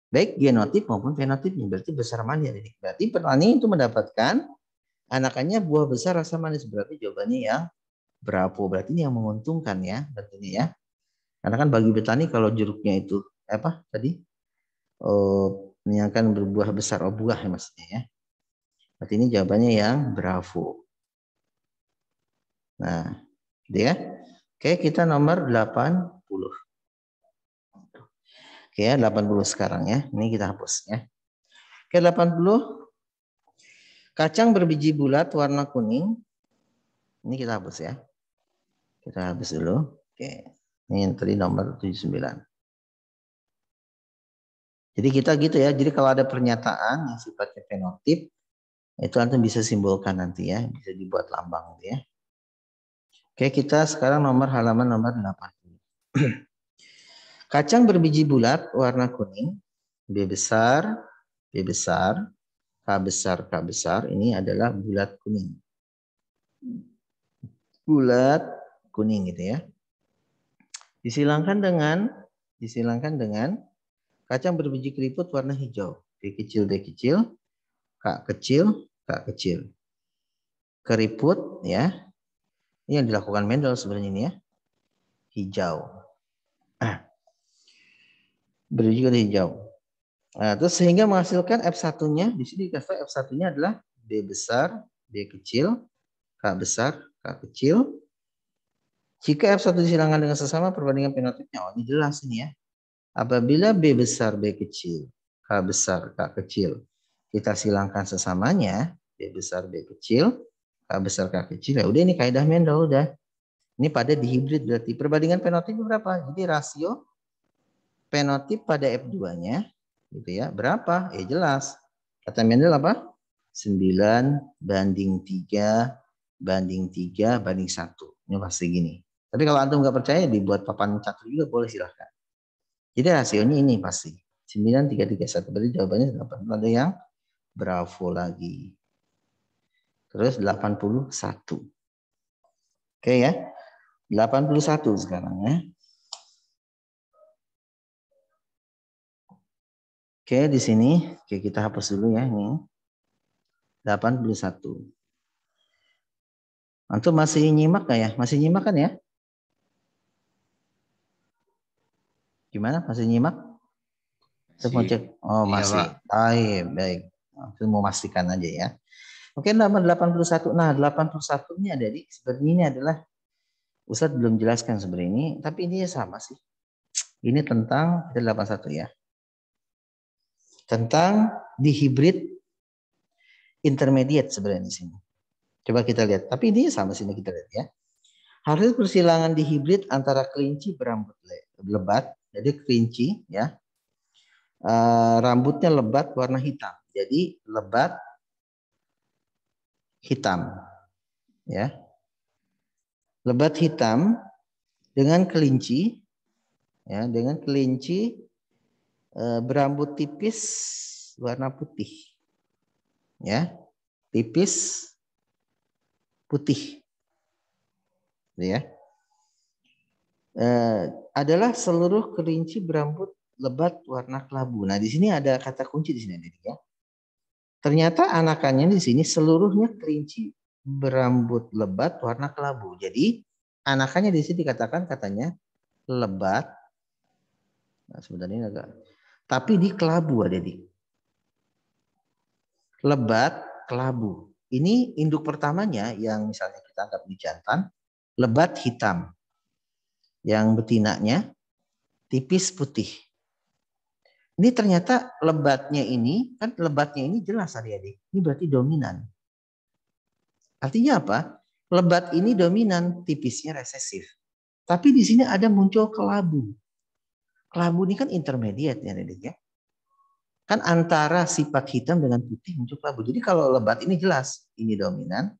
Baik genotip maupun fenotipnya. Berarti besar manis. Berarti petani itu mendapatkan anakannya buah besar rasa manis. Berarti jawabannya yang Bravo. Berarti ini yang menguntungkan ya. Berarti ya. Karena kan bagi petani kalau jeruknya itu apa tadi? Ini akan berbuah besar. Buah ya maksudnya ya. Berarti ini jawabannya yang Bravo. Nah, gitu ya. Oke, kita nomor 80. Oke ya, 80 sekarang ya. Ini kita hapus ya. Oke, 80. Kacang berbiji bulat warna kuning. Ini kita hapus ya. Kita hapus dulu. Oke. Ini yang tadi nomor 79. Jadi kita gitu ya. Jadi kalau ada pernyataan yang sifatnya fenotip, itu antum bisa simbolkan nanti ya. Bisa dibuat lambang gitu ya. Oke, kita sekarang halaman nomor 80. Kacang berbiji bulat warna kuning. B besar, K besar. Ini adalah bulat kuning. Bulat kuning gitu ya. Disilangkan dengan kacang berbiji keriput warna hijau. B kecil, K kecil. Keriput ya. Ini yang dilakukan Mendel sebenarnya ini ya. Hijau. Berbiji keriput hijau. Nah, terus sehingga menghasilkan F1-nya. Di sini dikasih F1-nya adalah B besar, B kecil, K besar, K kecil. Jika F1 disilangkan dengan sesama perbandingan fenotipnya. Oh, ini jelas ini ya. Apabila B besar, B kecil, K besar, K kecil, kita silangkan sesamanya, B besar, B kecil, K besar, K kecil, ya udah ini kaidah Mendel udah. Ini pada dihibrid berarti perbandingan fenotip berapa? Jadi rasio fenotip pada F2-nya gitu ya. Berapa? Jelas. Kata Mendel apa? 9:3:1. Ini pasti gini. Tapi kalau antum nggak percaya dibuat papan catur juga boleh silahkan. Jadi rasionya ini pasti 9:3:1. Berarti jawabannya 8. Ada yang Bravo lagi. Terus 81. Oke ya. 81 sekarang ya. Oke, di sini oke kita hapus dulu ya ini. 81. Antum masih nyimak nggak ya? Masih nyimak kan ya? Gimana? Masih nyimak? Saya mau cek. Oh, Iya, masih. Baik. Saya mau memastikan aja ya. Oke, nomor 81. Nah, 81 ini ada di sebenarnya ini adalah Ustadz belum jelaskan sebenarnya ini, tapi ini sama sih. Ini tentang 81 ya. Tentang dihibrid intermediate sebenarnya di sini. Coba kita lihat. Tapi ini sama sini kita lihat ya. Hasil persilangan dihibrid antara kelinci berambut lebat. Jadi kelinci ya. Rambutnya lebat warna hitam. Jadi lebat hitam. Ya. Lebat hitam dengan kelinci ya, berambut tipis warna putih. Ya. Tipis putih. Ya. Adalah seluruh kelinci berambut lebat warna kelabu. Nah, di sini ada kata kunci di sini ya. Ternyata anakannya di sini seluruhnya kelinci berambut lebat warna kelabu. Jadi anakannya di sini dikatakan katanya lebat. Nah, sebenarnya agak. Tapi di kelabu ada di. Lebat, kelabu. Ini induk pertamanya yang misalnya kita anggap di jantan, lebat hitam. Yang betinanya tipis putih. Ini ternyata lebatnya ini, kan lebatnya ini jelas adik-adik. Ini berarti dominan. Artinya apa? Lebat ini dominan, tipisnya resesif. Tapi di sini ada muncul kelabu. Kelabu ini kan intermediate ya adik ya. Kan antara sifat hitam dengan putih muncul kelabu. Jadi kalau lebat ini jelas, ini dominan.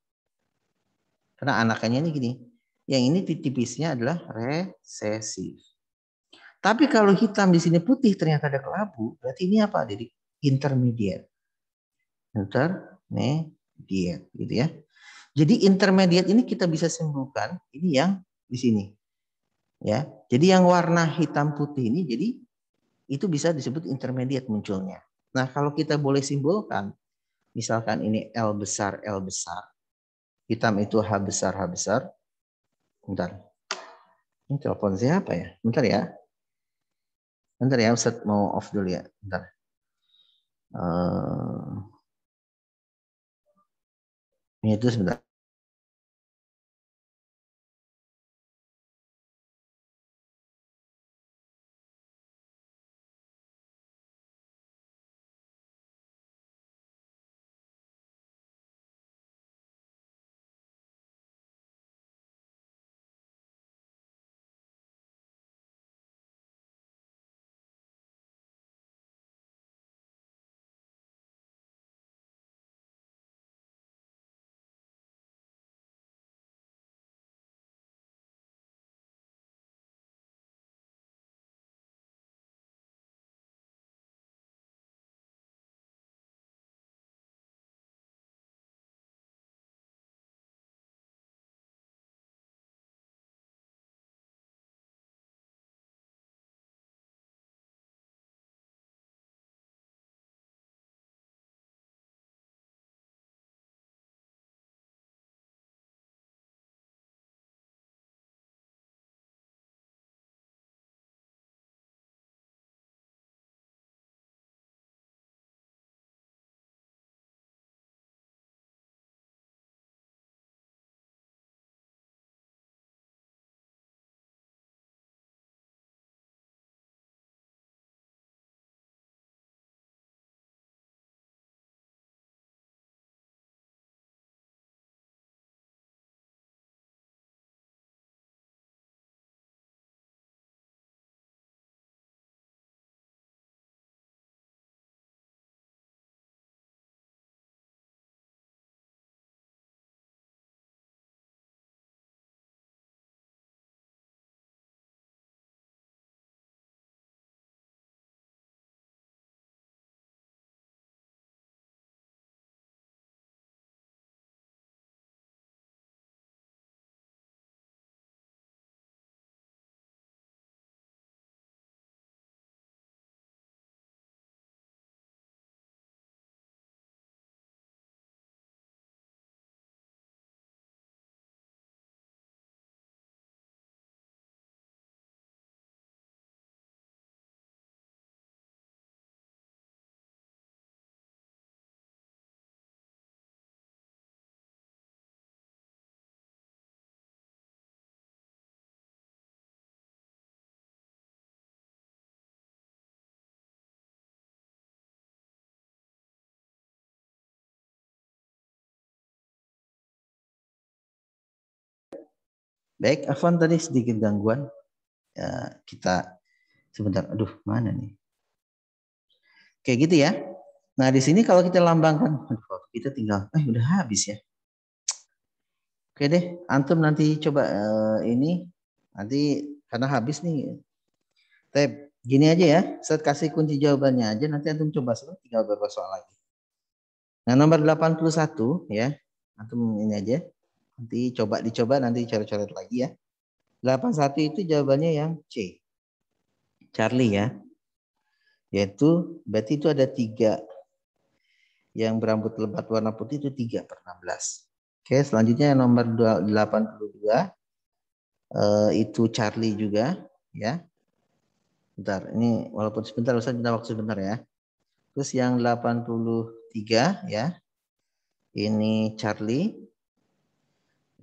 Karena anakannya ini gini. Yang ini tipisnya adalah resesif. Tapi kalau hitam di sini putih ternyata ada kelabu, berarti ini apa? Jadi intermediate. Intermediate gitu ya. Jadi intermediate ini kita bisa simpulkan ini yang di sini. Ya. Jadi yang warna hitam putih ini jadi itu bisa disebut intermediate munculnya. Nah, kalau kita boleh simpulkan misalkan ini L besar, hitam itu H besar. Bentar. Ini telepon siapa ya? Bentar ya. Ustaz mau off dulu ya. Bentar. Ini itu sebentar. Baik, Afwan tadi sedikit gangguan. Ya, kita sebentar. Aduh, mana nih? Kayak gitu ya. Nah, di sini kalau kita lambangkan, kita tinggal, udah habis ya. Oke deh, antum nanti coba ini, nanti karena habis nih. Tapi gini aja ya, saya kasih kunci jawabannya aja, nanti antum coba tinggal beberapa soal lagi. Nah, nomor 81 ya, antum ini aja. Nanti dicoba, nanti coret-coret lagi ya. 81 itu jawabannya yang C. Charlie ya. Yaitu, berarti itu ada 3. Yang berambut lebat warna putih itu 3/16. Oke, selanjutnya nomor 82. itu Charlie juga ya. Bentar, ini walaupun sebentar Ustaz minta waktu sebentar ya. Terus yang 83 ya. Ini Charlie.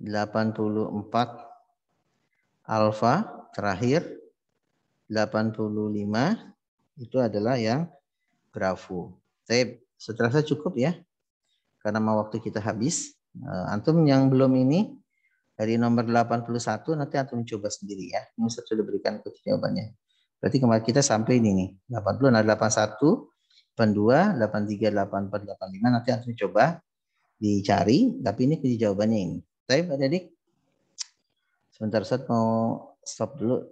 84 Alpha terakhir. 85 itu adalah yang Bravo. Setelah saya cukup ya. Karena mau waktu kita habis. Antum yang belum ini dari nomor 81 nanti antum coba sendiri ya. Ini Ustaz sudah berikan jawabannya. Berarti kemarin kita sampai ini nih. 80 ada 81, 82, 83, 84, 85. Nanti antum coba dicari. Tapi ini jawabannya ini. Baik, adik-adik. Sebentar Ustaz mau stop dulu.